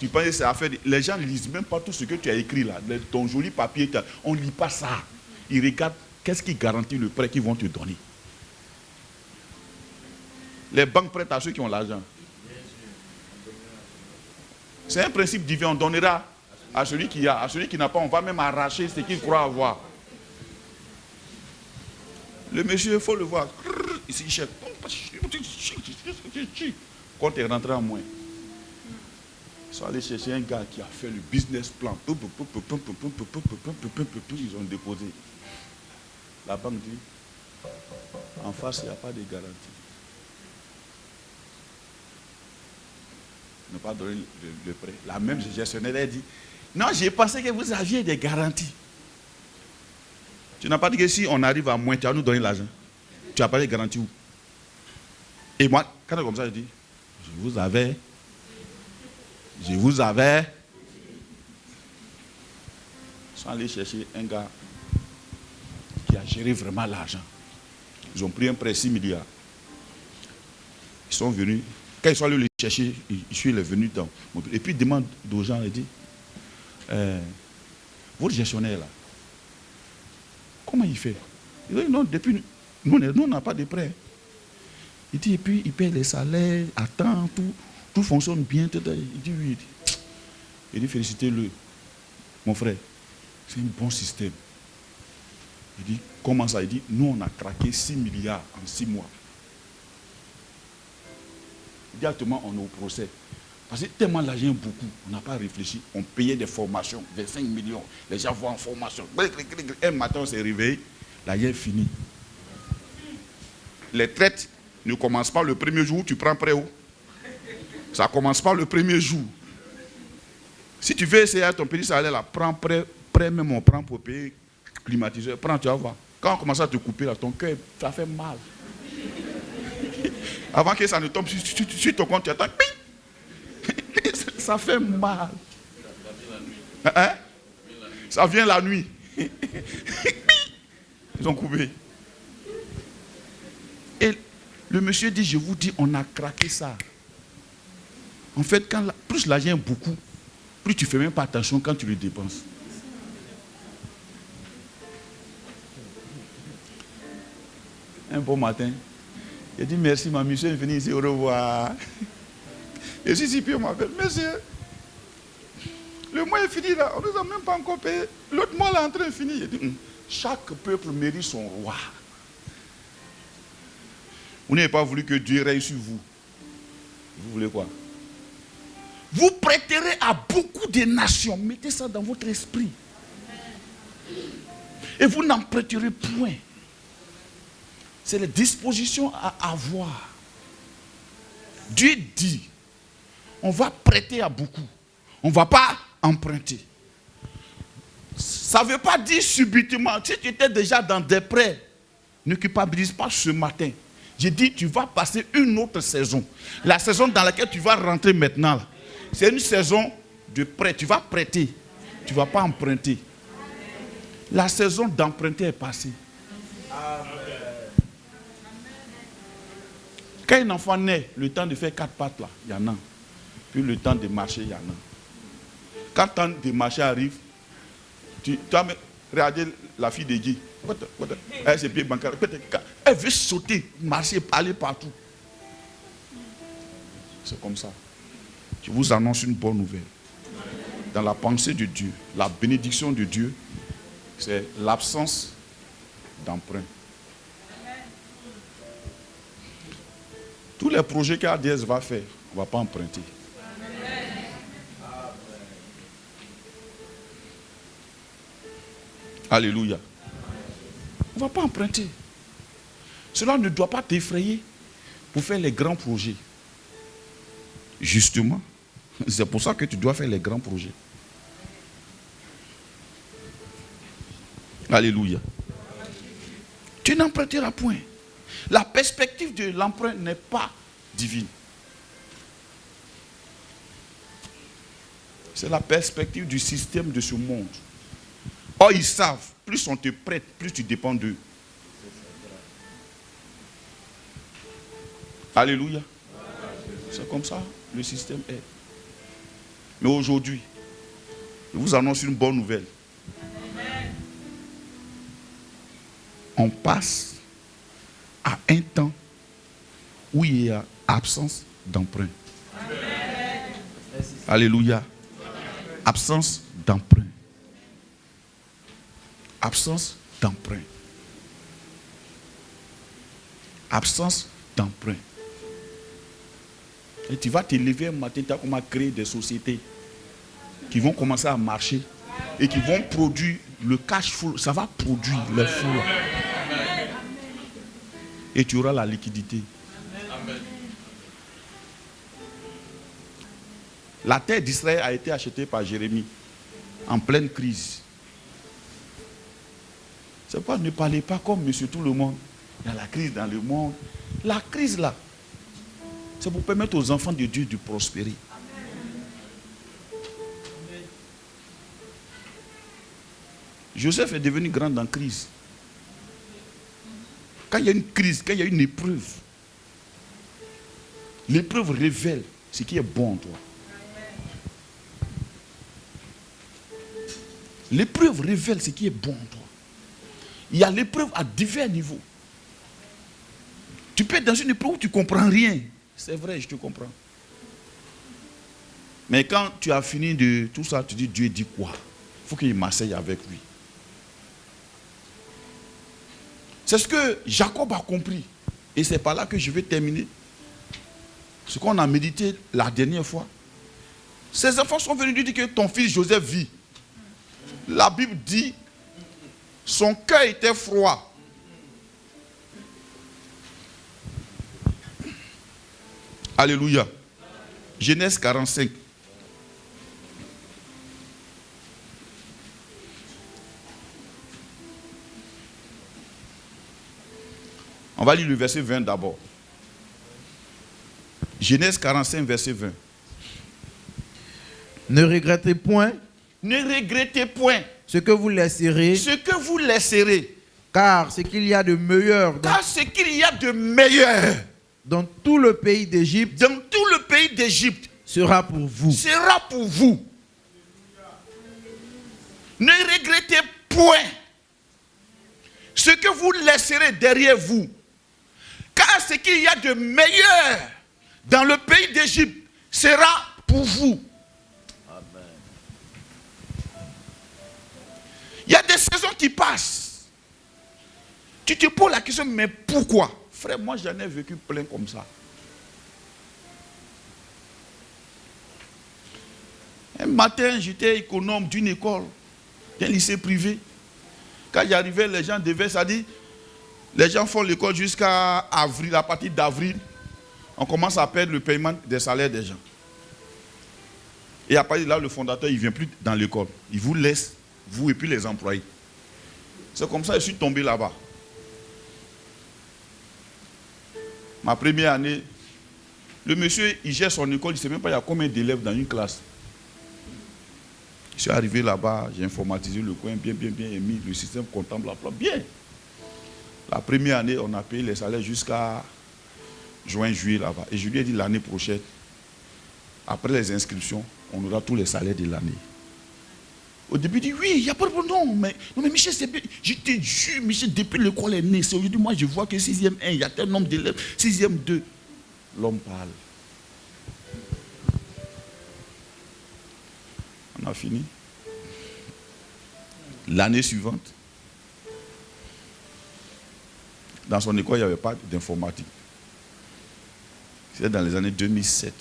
[SPEAKER 1] Tu penses que c'est affaire. Les gens ne lisent même pas tout ce que tu as écrit là. Ton joli papier, on ne lit pas ça. Ils regardent qu'est-ce qui garantit le prêt qu'ils vont te donner. Les banques prêtent à ceux qui ont l'argent. C'est un principe divin. On donnera à celui qui a. À celui qui n'a pas, on va même arracher ce qu'il croit avoir. Le monsieur, il faut le voir. Ici, il cherche. Quand tu es rentré en moins. Ils sont allés chercher un gars qui a fait le business plan. Ils ont déposé. La banque dit, en face, il n'y a pas de garantie. Ils n'ont pas donné le prêt. La même gestionnaire a dit, non, j'ai pensé que vous aviez des garanties. Tu n'as pas dit que si on arrive à moins, tu vas nous donner l'argent. Tu n'as pas de garantie où? Et moi, quand c'est comme ça, je dis, je vous avais. Ils sont allés chercher un gars qui a géré vraiment l'argent. Ils ont pris un prêt 6 milliards. Ils sont venus. Quand ils sont allés les chercher, il est venu dans. Et puis ils demandent aux gens, il dit, votre gestionnaire là, comment il fait? Il dit non, depuis nous on n'a pas de prêt. Il dit, et puis il paye les salaires, à temps, tout fonctionne bien. Il dit oui. Il dit félicitez-le, mon frère. C'est un bon système. Il dit, comment ça? Il dit, nous on a craqué 6 milliards en 6 mois. Directement on est au procès. Parce que tellement l'argent est beaucoup, on n'a pas réfléchi. On payait des formations, 25 millions. Les gens vont en formation. Un matin on s'est réveillé, l'argent est fini. Les traites ne commencent pas le premier jour, tu prends prêt où? Ça ne commence pas le premier jour. Si tu veux essayer à ton petit salaire là, prends prêt même on prend pour payer climatiseur. Prends, tu vas voir. Quand on commence à te couper là, ton cœur, ça fait mal. Avant que ça ne tombe sur ton compte, tu attends. Ça fait mal. Hein? Ça vient la nuit. Ils ont coupé. Et le monsieur dit, je vous dis, on a craqué ça. En fait, plus l'argent est beaucoup, plus tu ne fais même pas attention quand tu le dépenses. Un bon matin, il dit merci, ma mission est venue ici, au revoir. Et si Pierre m'appelle, monsieur, le mois est fini là, on ne nous a même pas encore payé. L'autre mois là, est en train de finir. Il dit, chaque peuple mérite son roi. Vous n'avez pas voulu que Dieu règne sur vous. Vous voulez quoi? Vous prêterez à beaucoup de nations. Mettez ça dans votre esprit. Et vous n'en prêterez point. C'est les dispositions à avoir. Dieu dit, on va prêter à beaucoup. On ne va pas emprunter. Ça ne veut pas dire subitement. Si tu étais déjà dans des prêts, ne culpabilise pas ce matin. J'ai dit, tu vas passer une autre saison. La saison dans laquelle tu vas rentrer maintenant, c'est une saison de prêt. Tu vas prêter. Tu ne vas pas emprunter. La saison d'emprunter est passée. Quand un enfant naît, le temps de faire 4 pattes, là, il y en a. Puis le temps de marcher, il y en a. Quand le temps de marcher arrive, tu as regardé la fille de Guy. Elle s'est pieds bancaires. Elle veut sauter, marcher, aller partout. C'est comme ça. Je vous annonce une bonne nouvelle. Dans la pensée de Dieu, la bénédiction de Dieu, c'est l'absence d'emprunt. Tous les projets qu'ADS va faire, on ne va pas emprunter. Alléluia. On ne va pas emprunter. Cela ne doit pas t'effrayer pour faire les grands projets. Justement, c'est pour ça que tu dois faire les grands projets. Alléluia. Tu n'emprunteras point. La perspective de l'emprunt n'est pas divine. C'est la perspective du système de ce monde. Or, ils savent, plus on te prête, plus tu dépends d'eux. Alléluia. C'est comme ça, le système est. Mais aujourd'hui, je vous annonce une bonne nouvelle. On passe à un temps où il y a absence d'emprunt. Alléluia. Absence d'emprunt. Absence d'emprunt. Absence d'emprunt. Et tu vas te lever un matin, tu as commencé à créer des sociétés qui vont commencer à marcher et qui vont produire le cash flow. Ça va produire les flux. Et tu auras la liquidité. Amen. La terre d'Israël a été achetée par Jérémie en pleine crise. C'est pourquoi ne parlez pas comme monsieur tout le monde. Il y a la crise dans le monde. La crise là, c'est pour permettre aux enfants de Dieu de prospérer. Amen. Joseph est devenu grand en crise. Quand il y a une crise, quand il y a une épreuve, l'épreuve révèle ce qui est bon en toi. L'épreuve révèle ce qui est bon en toi. Il y a l'épreuve à divers niveaux. Tu peux être dans une épreuve où tu ne comprends rien. C'est vrai, je te comprends. Mais quand tu as fini de tout ça, tu dis, Dieu dit quoi? Il faut qu'il m'asseye avec lui. C'est ce que Jacob a compris. Et c'est par là que je vais terminer. Ce qu'on a médité la dernière fois. Ses enfants sont venus lui dire que ton fils Joseph vit. La Bible dit, son cœur était froid. Alléluia. Genèse 45. On va lire le verset 20 d'abord. Genèse 45, verset 20.
[SPEAKER 2] Ne regrettez point
[SPEAKER 1] Ne regrettez point
[SPEAKER 2] ce que vous laisserez,
[SPEAKER 1] ce que vous laisserez,
[SPEAKER 2] car ce qu'il y a de meilleur
[SPEAKER 1] car ce qu'il y a de meilleur
[SPEAKER 2] dans tout le pays d'Égypte
[SPEAKER 1] dans tout le pays d'Égypte
[SPEAKER 2] sera pour vous.
[SPEAKER 1] sera pour vous. Ne regrettez point ce que vous laisserez derrière vous, car ce qu'il y a de meilleur dans le pays d'Égypte sera pour vous. Il y a des saisons qui passent. Tu te poses la question, mais pourquoi? Frère, moi j'en ai vécu plein comme ça. Un matin, j'étais économe d'une école, d'un lycée privé. Quand j'arrivais, les gens devaient, ça dit, les gens font l'école jusqu'à avril, à partir d'avril, on commence à perdre le paiement des salaires des gens. Et à partir de là, le fondateur, il ne vient plus dans l'école. Il vous laisse, vous et puis les employés. C'est comme ça que je suis tombé là-bas. Ma première année, le monsieur, il gère son école, il ne sait même pas il y a combien d'élèves dans une classe. Je suis arrivé là-bas, j'ai informatisé le coin, bien, et mis le système comptable à plat, bien. La première année, on a payé les salaires jusqu'à juin, juillet là-bas. Et je lui ai dit l'année prochaine, après les inscriptions, on aura tous les salaires de l'année. Au début, il dit oui, il n'y a pas de problème. Non, mais Michel, c'est bien. Je te jure, Michel, depuis l'école est née, c'est aujourd'hui, moi je vois que 6e 1, il y a tel nombre d'élèves, 6e 2. L'homme parle. On a fini. L'année suivante, dans son école, il n'y avait pas d'informatique. C'était dans les années 2007.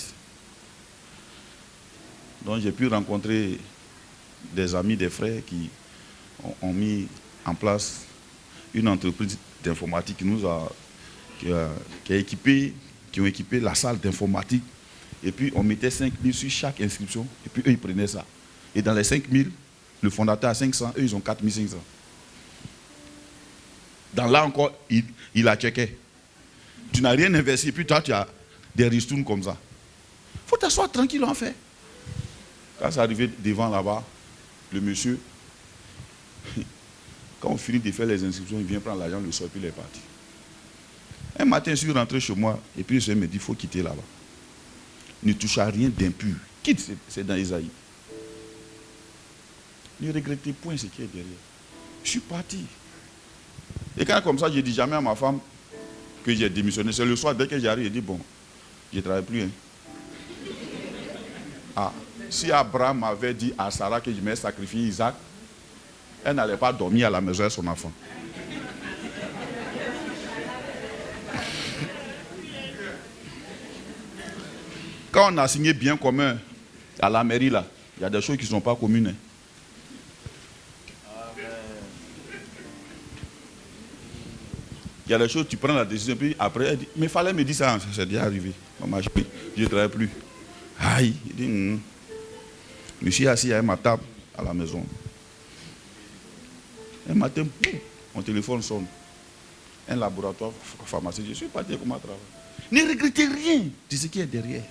[SPEAKER 1] Donc j'ai pu rencontrer des amis, des frères qui ont mis en place une entreprise d'informatique qui ont équipé la salle d'informatique. Et puis on mettait 5 000 sur chaque inscription. Et puis eux, ils prenaient ça. Et dans les 5 000, le fondateur a 500, eux, ils ont 4 500. Dans là encore, il a checké. Tu n'as rien investi, et puis toi, tu as des ristournes comme ça. Il faut t'asseoir tranquille en fait. Quand c'est arrivé devant là-bas, le monsieur, quand on finit de faire les inscriptions, il vient prendre l'argent, le sort, puis il est parti. Un matin, je suis rentré chez moi, et puis je me dis, il faut quitter là-bas. Ne touche à rien d'impur. Quitte, c'est dans Isaïe. Ne regrettez point ce qui est derrière. Je suis parti. Et quand comme ça, je dis jamais à ma femme que j'ai démissionné. C'est le soir, dès que j'arrive, je dis, bon, je ne travaille plus. Hein. Ah, si Abraham avait dit à Sarah que je m'ai sacrifié Isaac, elle n'allait pas dormir à la maison avec son enfant. Quand on a signé bien commun à la mairie, là, il y a des choses qui ne sont pas communes. Hein. Il y a des choses, tu prends la décision, puis après, elle dit, mais il fallait me dire ça, c'est déjà arrivé. Je ne travaille plus. Aïe, il dit, je suis assis à ma table à la maison. Un matin, mon téléphone sonne. Un laboratoire pharmaceutique, je suis parti comme à travail. Ne regrettez rien de ce qui est derrière.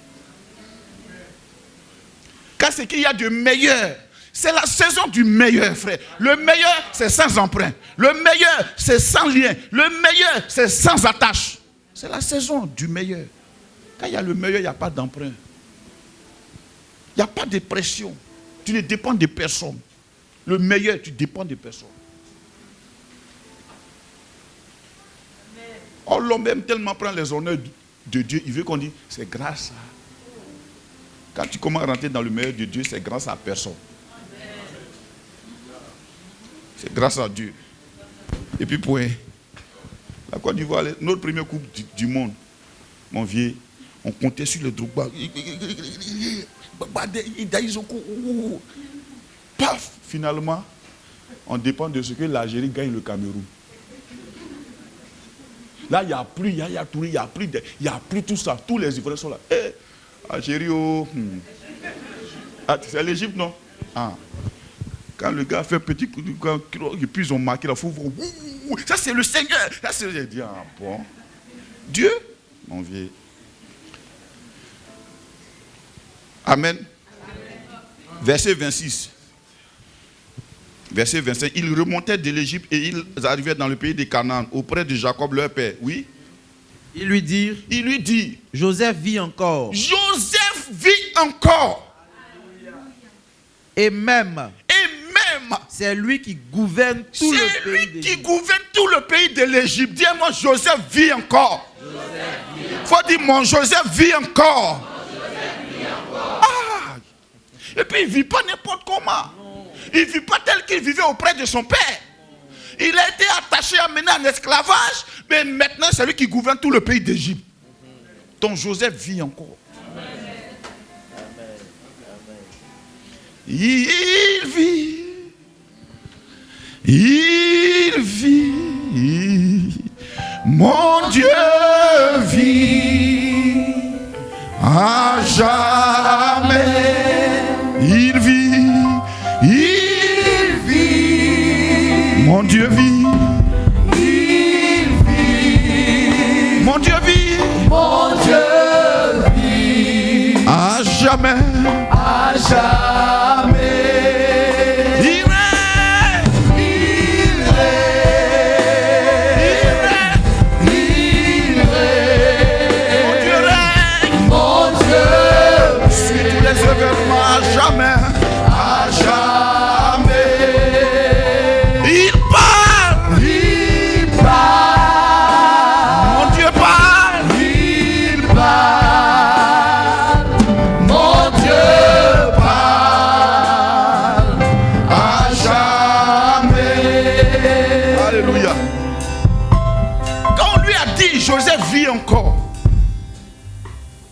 [SPEAKER 1] Car ce qu'il y a de meilleur, c'est la saison du meilleur, frère. Le meilleur, c'est sans emprunt. Le meilleur, c'est sans lien. Le meilleur, c'est sans attache. C'est la saison du meilleur. Quand il y a le meilleur, il n'y a pas d'emprunt. Il n'y a pas de pression. Tu ne dépends de personne. Le meilleur, tu dépends de personne. Oh, l'homme aime tellement prendre les honneurs de Dieu. Il veut qu'on dise, c'est grâce à... Quand tu commences à rentrer dans le meilleur de Dieu, c'est grâce à personne. C'est grâce à Dieu. Et puis point. La Côte d'Ivoire, notre première coupe du monde, mon vieux, on comptait sur le Drogba. Paf, finalement, on dépend de ce que l'Algérie gagne le Cameroun. Là, il n'y a plus, il n'y a plus tout ça. Tous les Ivoiriens sont là. Eh, Algérie, oh. Ah, c'est l'Égypte, non? Ah. Quand le gars fait un petit coup de camp, et puis ils ont marqué, il faut voir. Ça, c'est le Seigneur. Ça, c'est... J'ai dit, ah bon. Dieu, mon vieux. Amen. Verset 26. Verset 25. Ils remontaient de l'Égypte et ils arrivaient dans le pays de Canaan, auprès de Jacob, leur père. Oui.
[SPEAKER 2] Ils lui dirent, Joseph vit encore.
[SPEAKER 1] Joseph vit encore.
[SPEAKER 2] Et même, c'est lui qui gouverne tout le pays d'Égypte.
[SPEAKER 1] C'est lui qui gouverne tout le pays de l'Égypte. Dis-moi, Joseph vit encore. Il faut dire, mon Joseph vit encore. Ah. Et puis il ne vit pas n'importe comment. Il ne vit pas tel qu'il vivait auprès de son père. Il a été attaché, amené en esclavage, mais maintenant c'est lui qui gouverne tout le pays d'Égypte. Ton Joseph vit encore. Il vit, mon Dieu vit à jamais. Il vit, mon Dieu vit, mon Dieu vit, à jamais, à jamais. Il parle. Mon Dieu parle. Mon Dieu parle à jamais. Alléluia. Quand on lui a dit Joseph vit encore,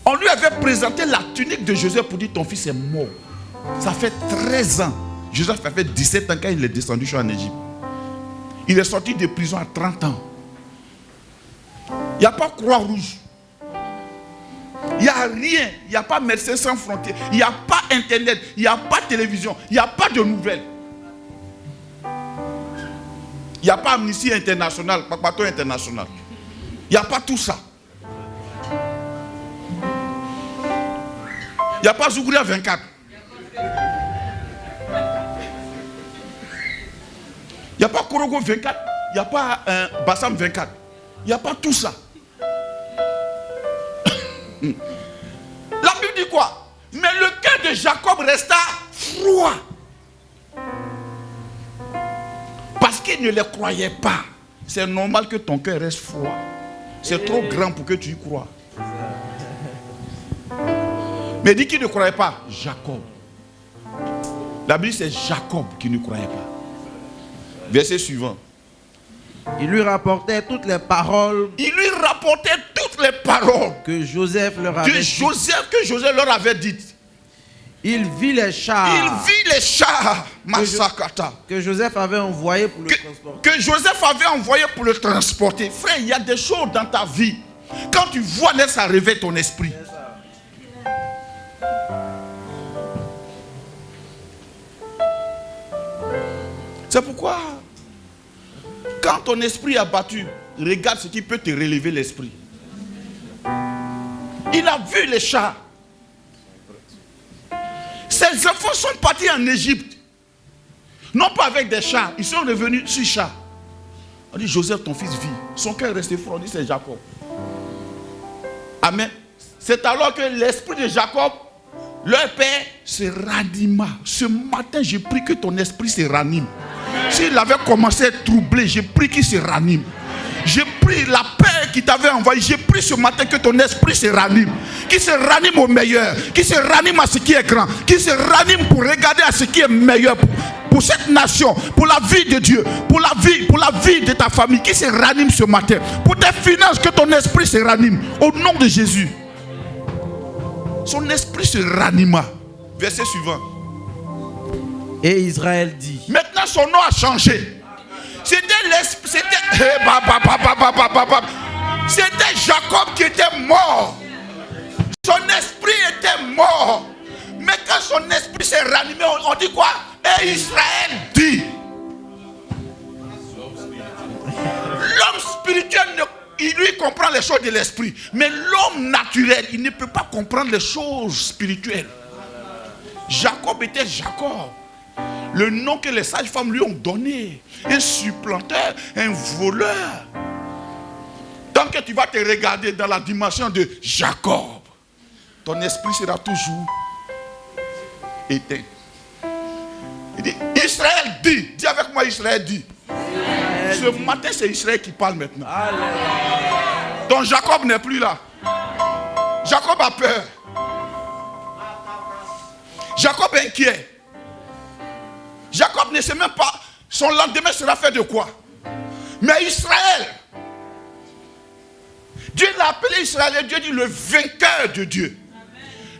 [SPEAKER 1] on lui avait présenté la tunique de Joseph pour dire ton fils est mort. Ça fait 13 ans. Joseph avait 17 ans quand il est descendu en Égypte. Il est sorti de prison à 30 ans. Il n'y a pas Croix-Rouge. Il n'y a rien. Il n'y a pas Médecins sans frontières. Il n'y a pas Internet. Il n'y a pas télévision. Il n'y a pas de nouvelles. Il n'y a pas Amnesty International, Papato International. Il n'y a pas tout ça. Il n'y a pas Zougouria 24. Il n'y a pas Korogo 24. Il n'y a pas Bassam 24. Il n'y a pas tout ça. La Bible dit quoi? Mais le cœur de Jacob resta froid. Parce qu'il ne les croyait pas. C'est normal que ton cœur reste froid. C'est trop grand pour que tu y crois. Mais dit qu'il ne croyait pas. Jacob. La Bible c'est Jacob qui ne croyait pas. Verset suivant.
[SPEAKER 2] Il lui rapportait toutes les paroles. Que Joseph leur avait dites.
[SPEAKER 1] Que Joseph leur avait dites.
[SPEAKER 2] Il vit les chars.
[SPEAKER 1] Massakata.
[SPEAKER 2] Que Joseph avait envoyé pour le transporter.
[SPEAKER 1] Frère, il y a des choses dans ta vie. Quand tu vois naître, ça réveille ton esprit. C'est pourquoi, quand ton esprit est abattu, regarde ce qui peut te relever l'esprit. Il a vu les chars. Ses enfants sont partis en Égypte. Non pas avec des chars, ils sont revenus sur chars. On dit Joseph, ton fils vit. Son cœur est resté froid. On dit c'est Jacob. Amen. C'est alors que l'esprit de Jacob Leur père se ranima. Ce matin, j'ai pris que ton esprit se ranime. S'il avait commencé à être troublé, j'ai pris qu'il se ranime. J'ai pris la paix qui t'avait envoyé. J'ai pris ce matin que ton esprit se ranime. Qui se ranime au meilleur. Qui se ranime à ce qui est grand. Qui se ranime pour regarder à ce qui est meilleur. Pour cette nation. Pour la vie de Dieu. Pour la vie de ta famille. Qui se ranime ce matin. Pour tes finances, que ton esprit se ranime. Au nom de Jésus. Son esprit se ranima. Verset suivant.
[SPEAKER 2] Et Israël dit.
[SPEAKER 1] Maintenant son nom a changé. C'était l'esprit. C'était Jacob qui était mort. Son esprit était mort. Mais quand son esprit s'est ranimé, on dit quoi? Et Israël dit. L'homme spirituel, il lui comprend les choses de l'esprit. Mais l'homme naturel, il ne peut pas comprendre les choses spirituelles. Jacob était Jacob. Le nom que les sages-femmes lui ont donné. Un supplanteur, un voleur. Tant que tu vas te regarder dans la dimension de Jacob, ton esprit sera toujours éteint. Il dit, Israël dit. Dis avec moi, Israël dit. Ce matin, c'est Israël qui parle maintenant. Donc Jacob n'est plus là. Jacob a peur. Jacob est inquiet. Jacob ne sait même pas son lendemain sera fait de quoi. Mais Israël, Dieu l'a appelé Israël et Dieu dit le vainqueur de Dieu.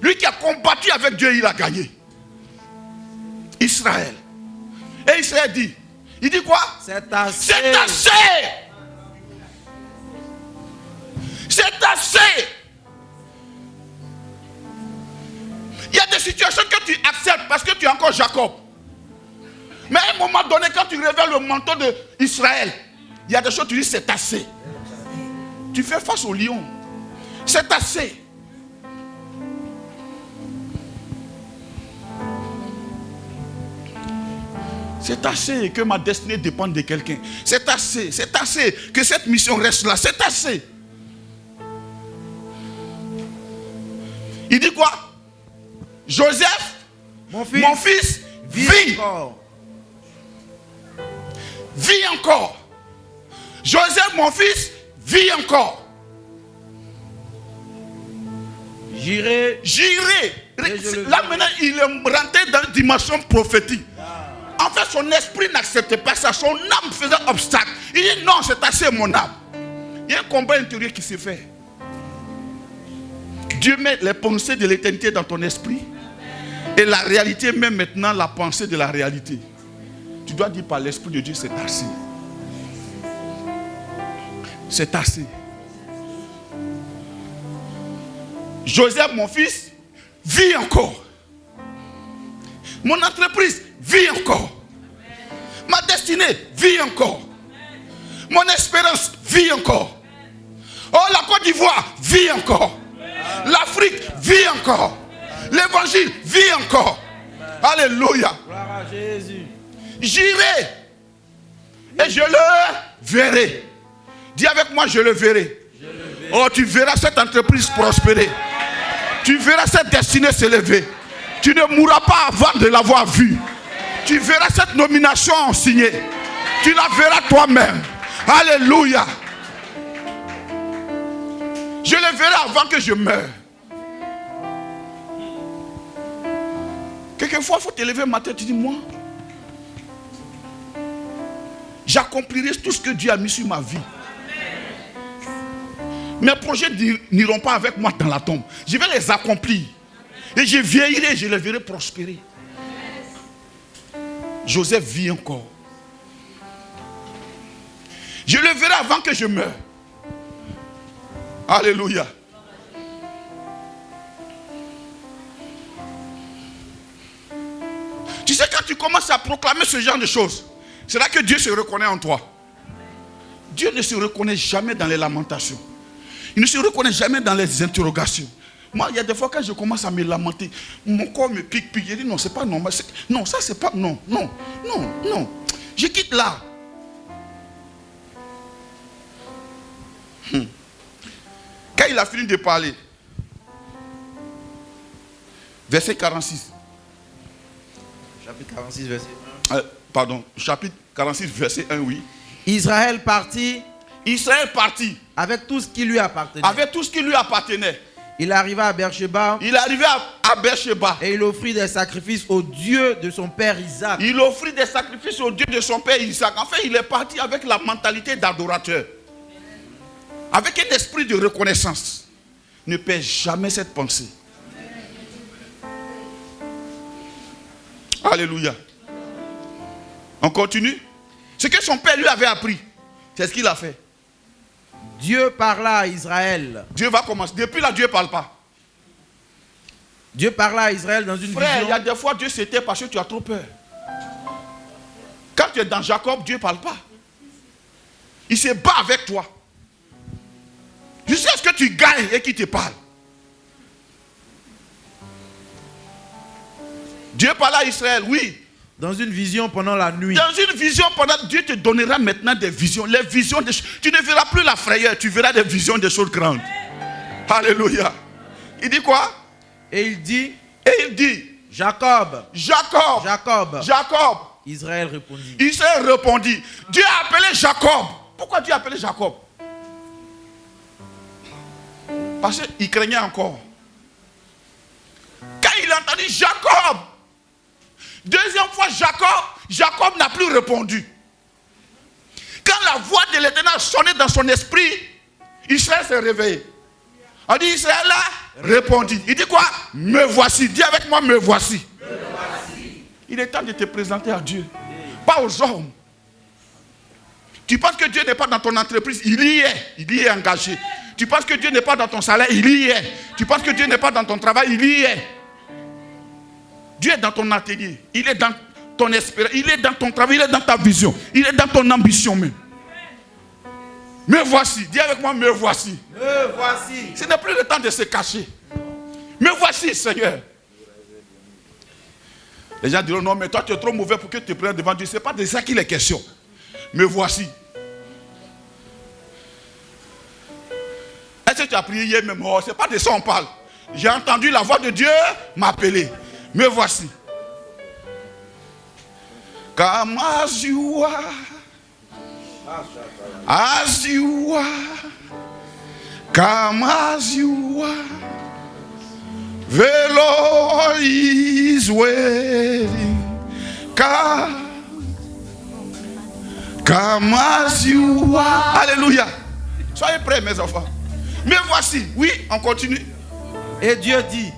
[SPEAKER 1] Lui qui a combattu avec Dieu, il a gagné. Israël. Et Israël dit, il dit quoi?
[SPEAKER 2] C'est assez.
[SPEAKER 1] C'est assez. C'est assez. Il y a des situations que tu acceptes parce que tu es encore Jacob. Mais à un moment donné, quand tu révèles le manteau d'Israël, il y a des choses, tu dis c'est assez. Tu fais face au lion. C'est assez. C'est assez que ma destinée dépende de quelqu'un. C'est assez que cette mission reste là. C'est assez. Il dit quoi? Joseph, mon fils vit. Vit encore. Joseph, mon fils, vit encore.
[SPEAKER 2] J'irai.
[SPEAKER 1] Là maintenant, il est rentré dans une dimension prophétique. En fait, son esprit n'acceptait pas ça. Son âme faisait obstacle. Il dit non, c'est assez mon âme. Il y a un combat intérieur qui se fait. Dieu met les pensées de l'éternité dans ton esprit. Et la réalité met maintenant la pensée de la réalité. Tu dois dire par l'esprit de Dieu, c'est assez. C'est assez. Joseph, mon fils, vit encore. Mon entreprise vit encore. Ma destinée vit encore. Mon espérance vit encore. Oh, la Côte d'Ivoire vit encore. L'Afrique vit encore. L'évangile vit encore. Alléluia.
[SPEAKER 2] Gloire à Jésus.
[SPEAKER 1] J'irai et je le verrai. Dis avec moi, je le verrai. Oh, tu verras cette entreprise prospérer. Tu verras cette destinée s'élever. Tu ne mourras pas avant de l'avoir vue. Tu verras cette nomination signée. Tu la verras toi-même. Alléluia. Je le verrai avant que je meure. Quelquefois, il faut te lever le matin et te dire, moi, j'accomplirai tout ce que Dieu a mis sur ma vie. Mes projets n'iront pas avec moi dans la tombe. Je vais les accomplir. Et je vieillirai et je les verrai prospérer. Joseph vit encore. Je le verrai avant que je meure. Alléluia. Tu sais, quand tu commences à proclamer ce genre de choses, c'est là que Dieu se reconnaît en toi. Dieu ne se reconnaît jamais dans les lamentations. Il ne se reconnaît jamais dans les interrogations. Moi, il y a des fois quand je commence à me lamenter, mon corps me pique. Je dis non, c'est pas normal. Non, ça c'est pas. Non. Je quitte là. Quand il a fini de parler, verset 46.
[SPEAKER 2] Chapitre 46, verset 1.
[SPEAKER 1] Chapitre 46, verset 1, oui.
[SPEAKER 2] Israël partit
[SPEAKER 1] avec
[SPEAKER 2] tout ce qui lui appartenait.
[SPEAKER 1] Il
[SPEAKER 2] arriva à Beersheba. Et il offrit des sacrifices au Dieu de son père Isaac.
[SPEAKER 1] Enfin, il est parti avec la mentalité d'adorateur. Avec un esprit de reconnaissance. Ne perds jamais cette pensée. Alléluia. On continue. Ce que son père lui avait appris, c'est ce qu'il a fait.
[SPEAKER 2] Dieu parla à Israël.
[SPEAKER 1] Dieu va commencer. Depuis là, Dieu ne parle pas.
[SPEAKER 2] Dieu parla à Israël dans une
[SPEAKER 1] Frère,
[SPEAKER 2] vision.
[SPEAKER 1] il y a des fois Dieu s'était parce que tu as trop peur. Quand tu es dans Jacob, Dieu ne parle pas. Il se bat avec toi. Jusqu'à ce que tu gagnes et qu'il te parle. Dieu parle à Israël, oui.
[SPEAKER 2] Dans une vision pendant la nuit.
[SPEAKER 1] Dans une vision pendant, Dieu te donnera maintenant des visions. Les visions, tu ne verras plus la frayeur, tu verras des visions des choses grandes. Alléluia. Il dit quoi?
[SPEAKER 2] Et il dit,
[SPEAKER 1] Jacob.
[SPEAKER 2] Israël répondit.
[SPEAKER 1] Dieu a appelé Jacob. Pourquoi Dieu a appelé Jacob? Parce qu'il craignait encore. Quand il a entendu Jacob, deuxième fois Jacob n'a plus répondu. Quand la voix de l'Éternel sonnait dans son esprit, Israël s'est réveillé. On dit Israël là, répondit. Il dit quoi? Me voici. Dis avec moi, me voici. Il est temps de te présenter à Dieu. Pas aux hommes. Tu penses que Dieu n'est pas dans ton entreprise? Il y est engagé. Tu penses que Dieu n'est pas dans ton salaire? Il y est. Tu penses que Dieu n'est pas dans ton travail? Il y est. Dieu est dans ton atelier. Il est dans ton espérance. Il est dans ton travail. Il est dans ta vision. Il est dans ton ambition même. Me voici. Dis avec moi, me voici.
[SPEAKER 2] Me voici.
[SPEAKER 1] Ce n'est plus le temps de se cacher. Me voici, Seigneur. Les gens diront, non, mais toi, tu es trop mauvais pour que tu te prennes devant Dieu. Ce n'est pas de ça qu'il est question. Me voici. Est-ce que tu as prié hier même? Oh, ce n'est pas de ça on parle. J'ai entendu la voix de Dieu m'appeler. Me voici. Come as you are. As you are. Come as you are. The Lord is waiting. Come as you are. Alléluia. Soyez prêts, mes enfants. Me voici. Oui, on continue.
[SPEAKER 2] Et Dieu dit.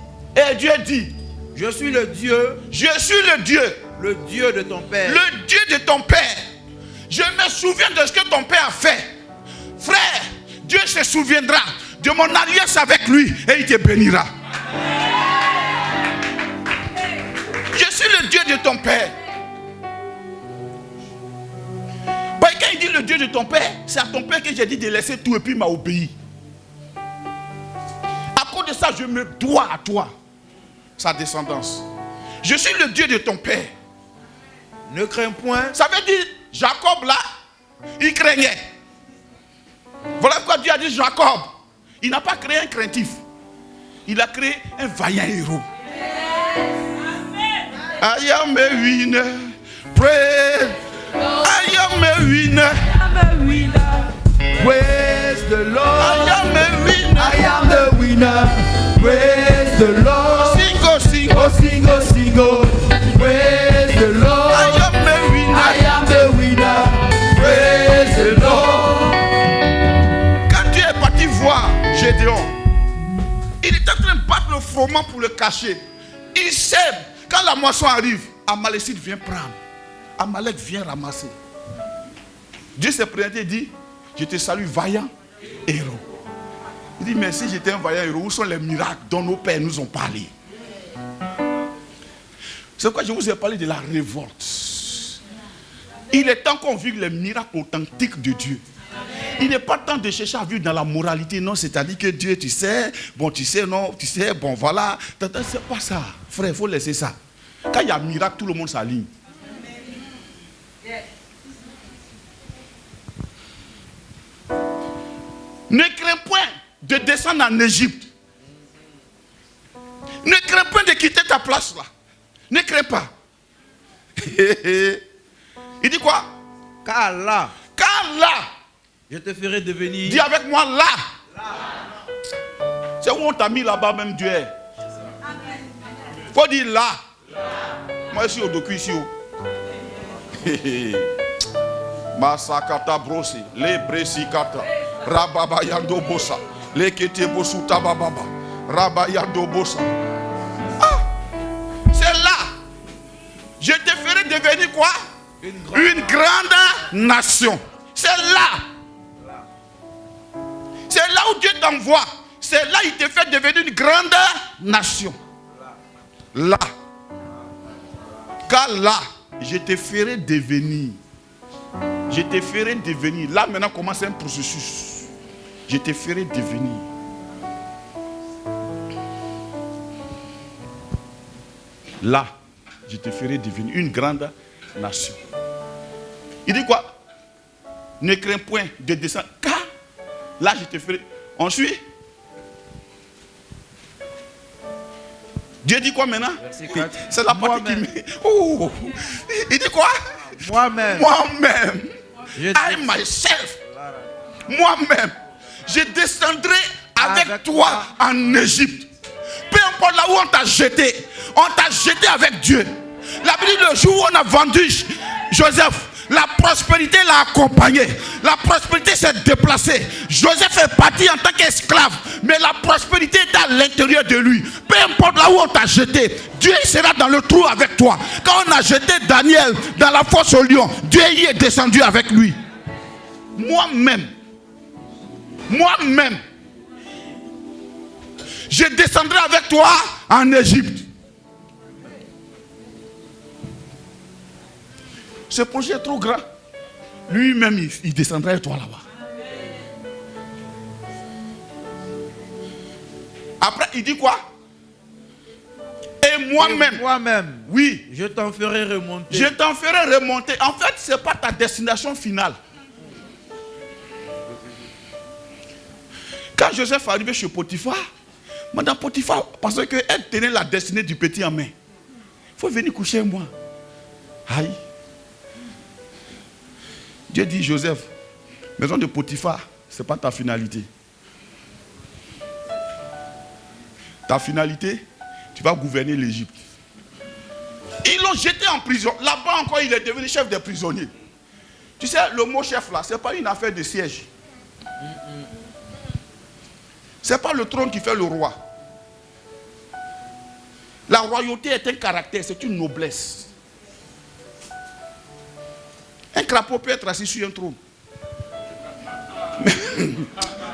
[SPEAKER 2] Je suis le Dieu.
[SPEAKER 1] Le
[SPEAKER 2] Dieu de ton père.
[SPEAKER 1] Le Dieu de ton père. Je me souviens de ce que ton père a fait. Frère, Dieu se souviendra de mon alliance avec lui et il te bénira. Je suis le Dieu de ton père. Quand il dit le Dieu de ton père, c'est à ton père que j'ai dit de laisser tout et puis il m'a obéi. À cause de ça, je me dois à toi, sa descendance. Je suis le Dieu de ton père.
[SPEAKER 2] Ne crains point.
[SPEAKER 1] Ça veut dire, Jacob là, il craignait. Voilà pourquoi Dieu a dit Jacob. Il n'a pas créé un craintif. Il a créé un vaillant héros. I am a winner. Praise. I am a winner.
[SPEAKER 2] Praise the Lord.
[SPEAKER 1] I am a winner.
[SPEAKER 2] I am the winner. Praise the Lord.
[SPEAKER 1] Sing.
[SPEAKER 2] Oh, sing. Praise the Lord.
[SPEAKER 1] I am a winner.
[SPEAKER 2] I am the winner. Praise the Lord.
[SPEAKER 1] Quand Dieu est parti voir Gédéon, il est en train de battre le froment pour le cacher. Il sème. Quand la moisson arrive, Amalécite vient prendre. Amalek vient ramasser. Dieu s'est présenté et dit, je te salue vaillant héros. Il dit, mais si j'étais un vaillant héros, où sont les miracles dont nos pères nous ont parlé? C'est pourquoi je vous ai parlé de la révolte. Il est temps qu'on vive les miracles authentiques de Dieu. Il n'est pas temps de chercher à vivre dans la moralité, non, c'est-à-dire que Dieu, tu sais, bon, voilà. C'est pas ça. Frère, il faut laisser ça. Quand il y a un miracle, tout le monde s'aligne. Ne crains point de descendre en Égypte. Ne crains point de quitter ta place là. Ne crains pas. Il dit quoi?
[SPEAKER 2] Car là,
[SPEAKER 1] je
[SPEAKER 2] te ferai devenir.
[SPEAKER 1] Dis avec moi là. C'est où on t'a mis là-bas même Dieu est. Faut dire là. Moi je suis au docu ici. Masakata brosi, le bresikata, rababa yando bosa, le kete bosu tabababa, rabayando bosa. Ah, c'est là. Je te ferai devenir quoi? Une grande nation. C'est là. C'est là où Dieu t'envoie. C'est là il te fait devenir une grande nation. Là. Car là, je te ferai devenir. Je te ferai devenir. Là maintenant commence un processus. Je te ferai devenir. Là, je te ferai devenir une grande nation. Il dit quoi? Ne crains point de descendre. Car là, je te ferai. Ensuite, Dieu dit quoi maintenant? C'est la partie qui met. Oh. Il dit quoi?
[SPEAKER 2] Moi-même.
[SPEAKER 1] Moi-même. I myself. Moi-même. Je descendrai avec toi en Égypte. Peu importe là où on t'a jeté. On t'a jeté avec Dieu. La Bible dit le jour où on a vendu Joseph, la prospérité l'a accompagné. La prospérité s'est déplacée. Joseph est parti en tant qu'esclave. Mais la prospérité est à l'intérieur de lui. Peu importe là où on t'a jeté, Dieu sera dans le trou avec toi. Quand on a jeté Daniel dans la fosse au lion, Dieu y est descendu avec lui. Moi-même, je descendrai avec toi en Égypte. Ce projet est trop grand. Lui-même, il descendra avec toi là-bas. Après, il dit quoi? Et moi-même, oui,
[SPEAKER 2] je t'en ferai remonter.
[SPEAKER 1] Je t'en ferai remonter. En fait, ce n'est pas ta destination finale. Quand Joseph est arrivé chez Potiphar, Madame Potiphar, parce qu'elle tenait la destinée du petit en main. Il faut venir coucher avec moi. Aïe. Dieu dit, Joseph, maison de Potiphar, ce n'est pas ta finalité. Ta finalité, tu vas gouverner l'Égypte. Ils l'ont jeté en prison. Là-bas encore, il est devenu chef des prisonniers. Tu sais, le mot chef là, ce n'est pas une affaire de siège. Ce n'est pas le trône qui fait le roi. La royauté est un caractère, c'est une noblesse. Un crapaud peut être assis sur un trône.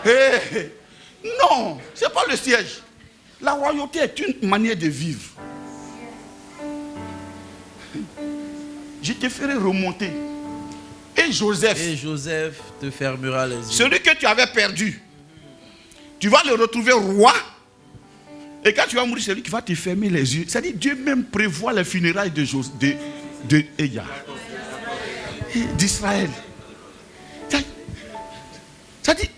[SPEAKER 1] Mais, non, ce n'est pas le siège. La royauté est une manière de vivre. Je te ferai remonter. Et Joseph
[SPEAKER 2] te fermera les yeux.
[SPEAKER 1] Celui que tu avais perdu, tu vas le retrouver roi. Et quand tu vas mourir, c'est lui qui va te fermer les yeux. C'est-à-dire Dieu même prévoit les funérailles d'Israël. C'est-à-dire,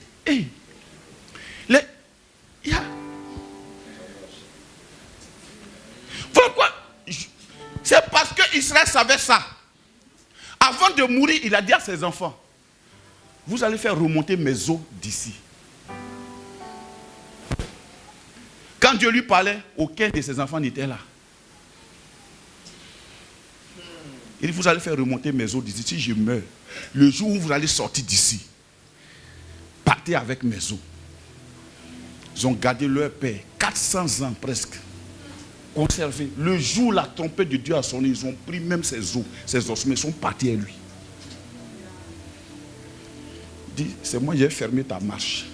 [SPEAKER 1] pourquoi? C'est parce que Israël savait ça. Avant de mourir, il a dit à ses enfants, vous allez faire remonter mes eaux d'ici. Quand Dieu lui parlait, aucun de ses enfants n'était là. Il dit, vous allez faire remonter mes eaux d'ici. Si je meurs, le jour où vous allez sortir d'ici, partez avec mes eaux. Ils ont gardé leur père 400 ans presque. Conservé. Le jour où la trompette de Dieu a sonné, ils ont pris même ses os, ses ossements, ils sont partis à lui. Il dit, c'est moi qui ai fermé ta marche.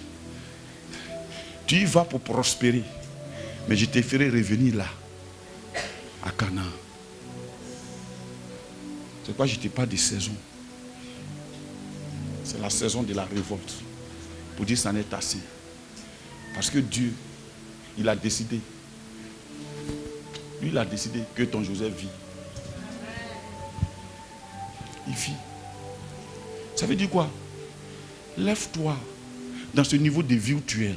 [SPEAKER 1] Tu y vas pour prospérer. Mais je te ferai revenir là, à Canaan. C'est pourquoi je ne te parle de saison. C'est la saison de la révolte. Pour dire, ça en est assez. Parce que Dieu, il a décidé. Lui, il a décidé que ton Joseph vit. Il vit. Ça veut dire quoi? Lève-toi dans ce niveau de vie où tu es là.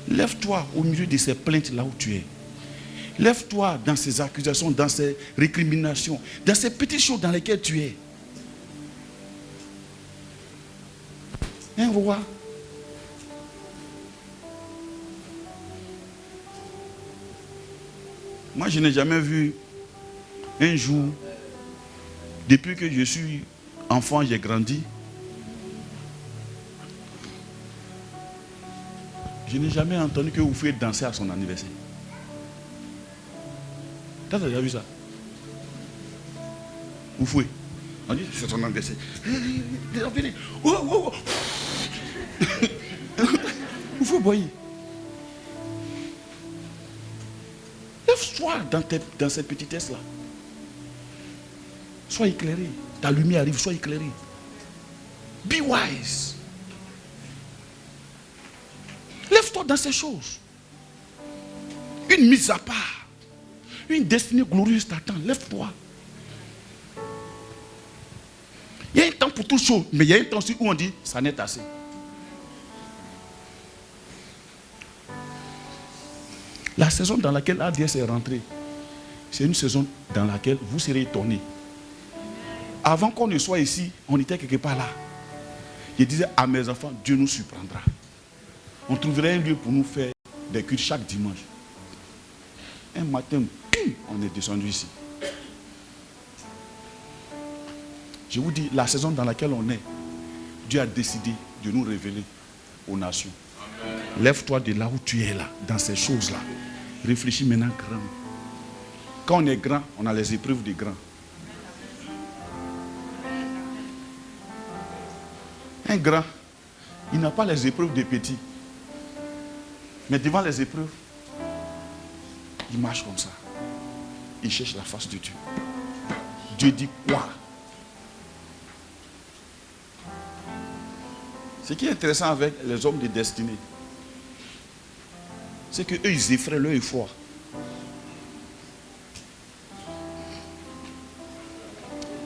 [SPEAKER 1] Lève-toi au milieu de ces plaintes là où tu es. Lève-toi dans ces accusations, dans ces récriminations, dans ces petites choses dans lesquelles tu es. Un roi. Moi, je n'ai jamais vu un jour, depuis que je suis enfant, j'ai grandi. Je n'ai jamais entendu que vous faites danser à son anniversaire. Tu as déjà vu ça? Vous fouez. On dit c'est son anniversaire. Oh, oh, oh. Vous fouez boyer. Lève-toi dans cette petitesse-là. Sois éclairé. Ta lumière arrive, sois éclairé. Be wise. Lève-toi dans ces choses. Une mise à part. Une destinée glorieuse t'attend. Lève-toi. Il y a un temps pour toutes choses, mais il y a un temps aussi où on dit ça n'est assez. La saison dans laquelle ADS est rentré, c'est une saison dans laquelle vous serez étonnés. Avant qu'on ne soit ici, on était quelque part là. Je disais à mes enfants, Dieu nous surprendra. On trouverait un lieu pour nous faire des cultes chaque dimanche. Un matin, on est descendu ici. Je vous dis, la saison dans laquelle on est, Dieu a décidé de nous révéler aux nations. Lève-toi de là où tu es là, dans ces choses-là. Réfléchis maintenant grand. Quand on est grand, on a les épreuves des grands. Un grand, il n'a pas les épreuves des petits. Mais devant les épreuves, il marche comme ça. Il cherche la face de Dieu. Dieu dit quoi? Ce qui est intéressant avec les hommes de destinée, c'est qu'eux, ils effraient leur effroi.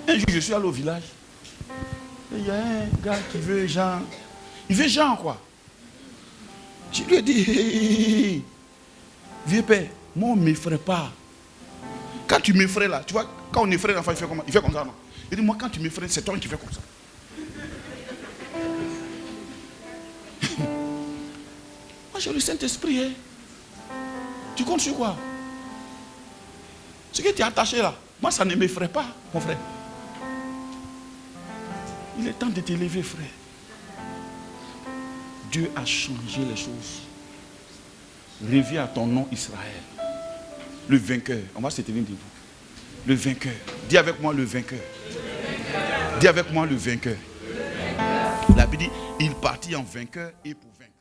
[SPEAKER 1] Un jour, je suis allé au village. Et il y a un gars qui veut Jean. Il veut Jean, quoi. Je lui ai dit, vieux père, moi, on ne m'effraie pas. Quand tu m'effraies là, tu vois, quand on effraie l'enfant, il fait comme ça, non? Il dit, moi, quand tu m'effraies, c'est toi qui fais comme ça. Moi, j'ai le Saint-Esprit. Hein. Tu comptes sur quoi? Ce qui t'est attaché là, moi, ça ne m'effraie pas, mon frère. Il est temps de t'élever, frère. Dieu a changé les choses. Reviens à ton nom, Israël. Le vainqueur. On va se tenir debout. Le vainqueur. Dis avec moi le vainqueur. Dis avec moi le vainqueur. La Bible dit, il partit en vainqueur et pour vaincre.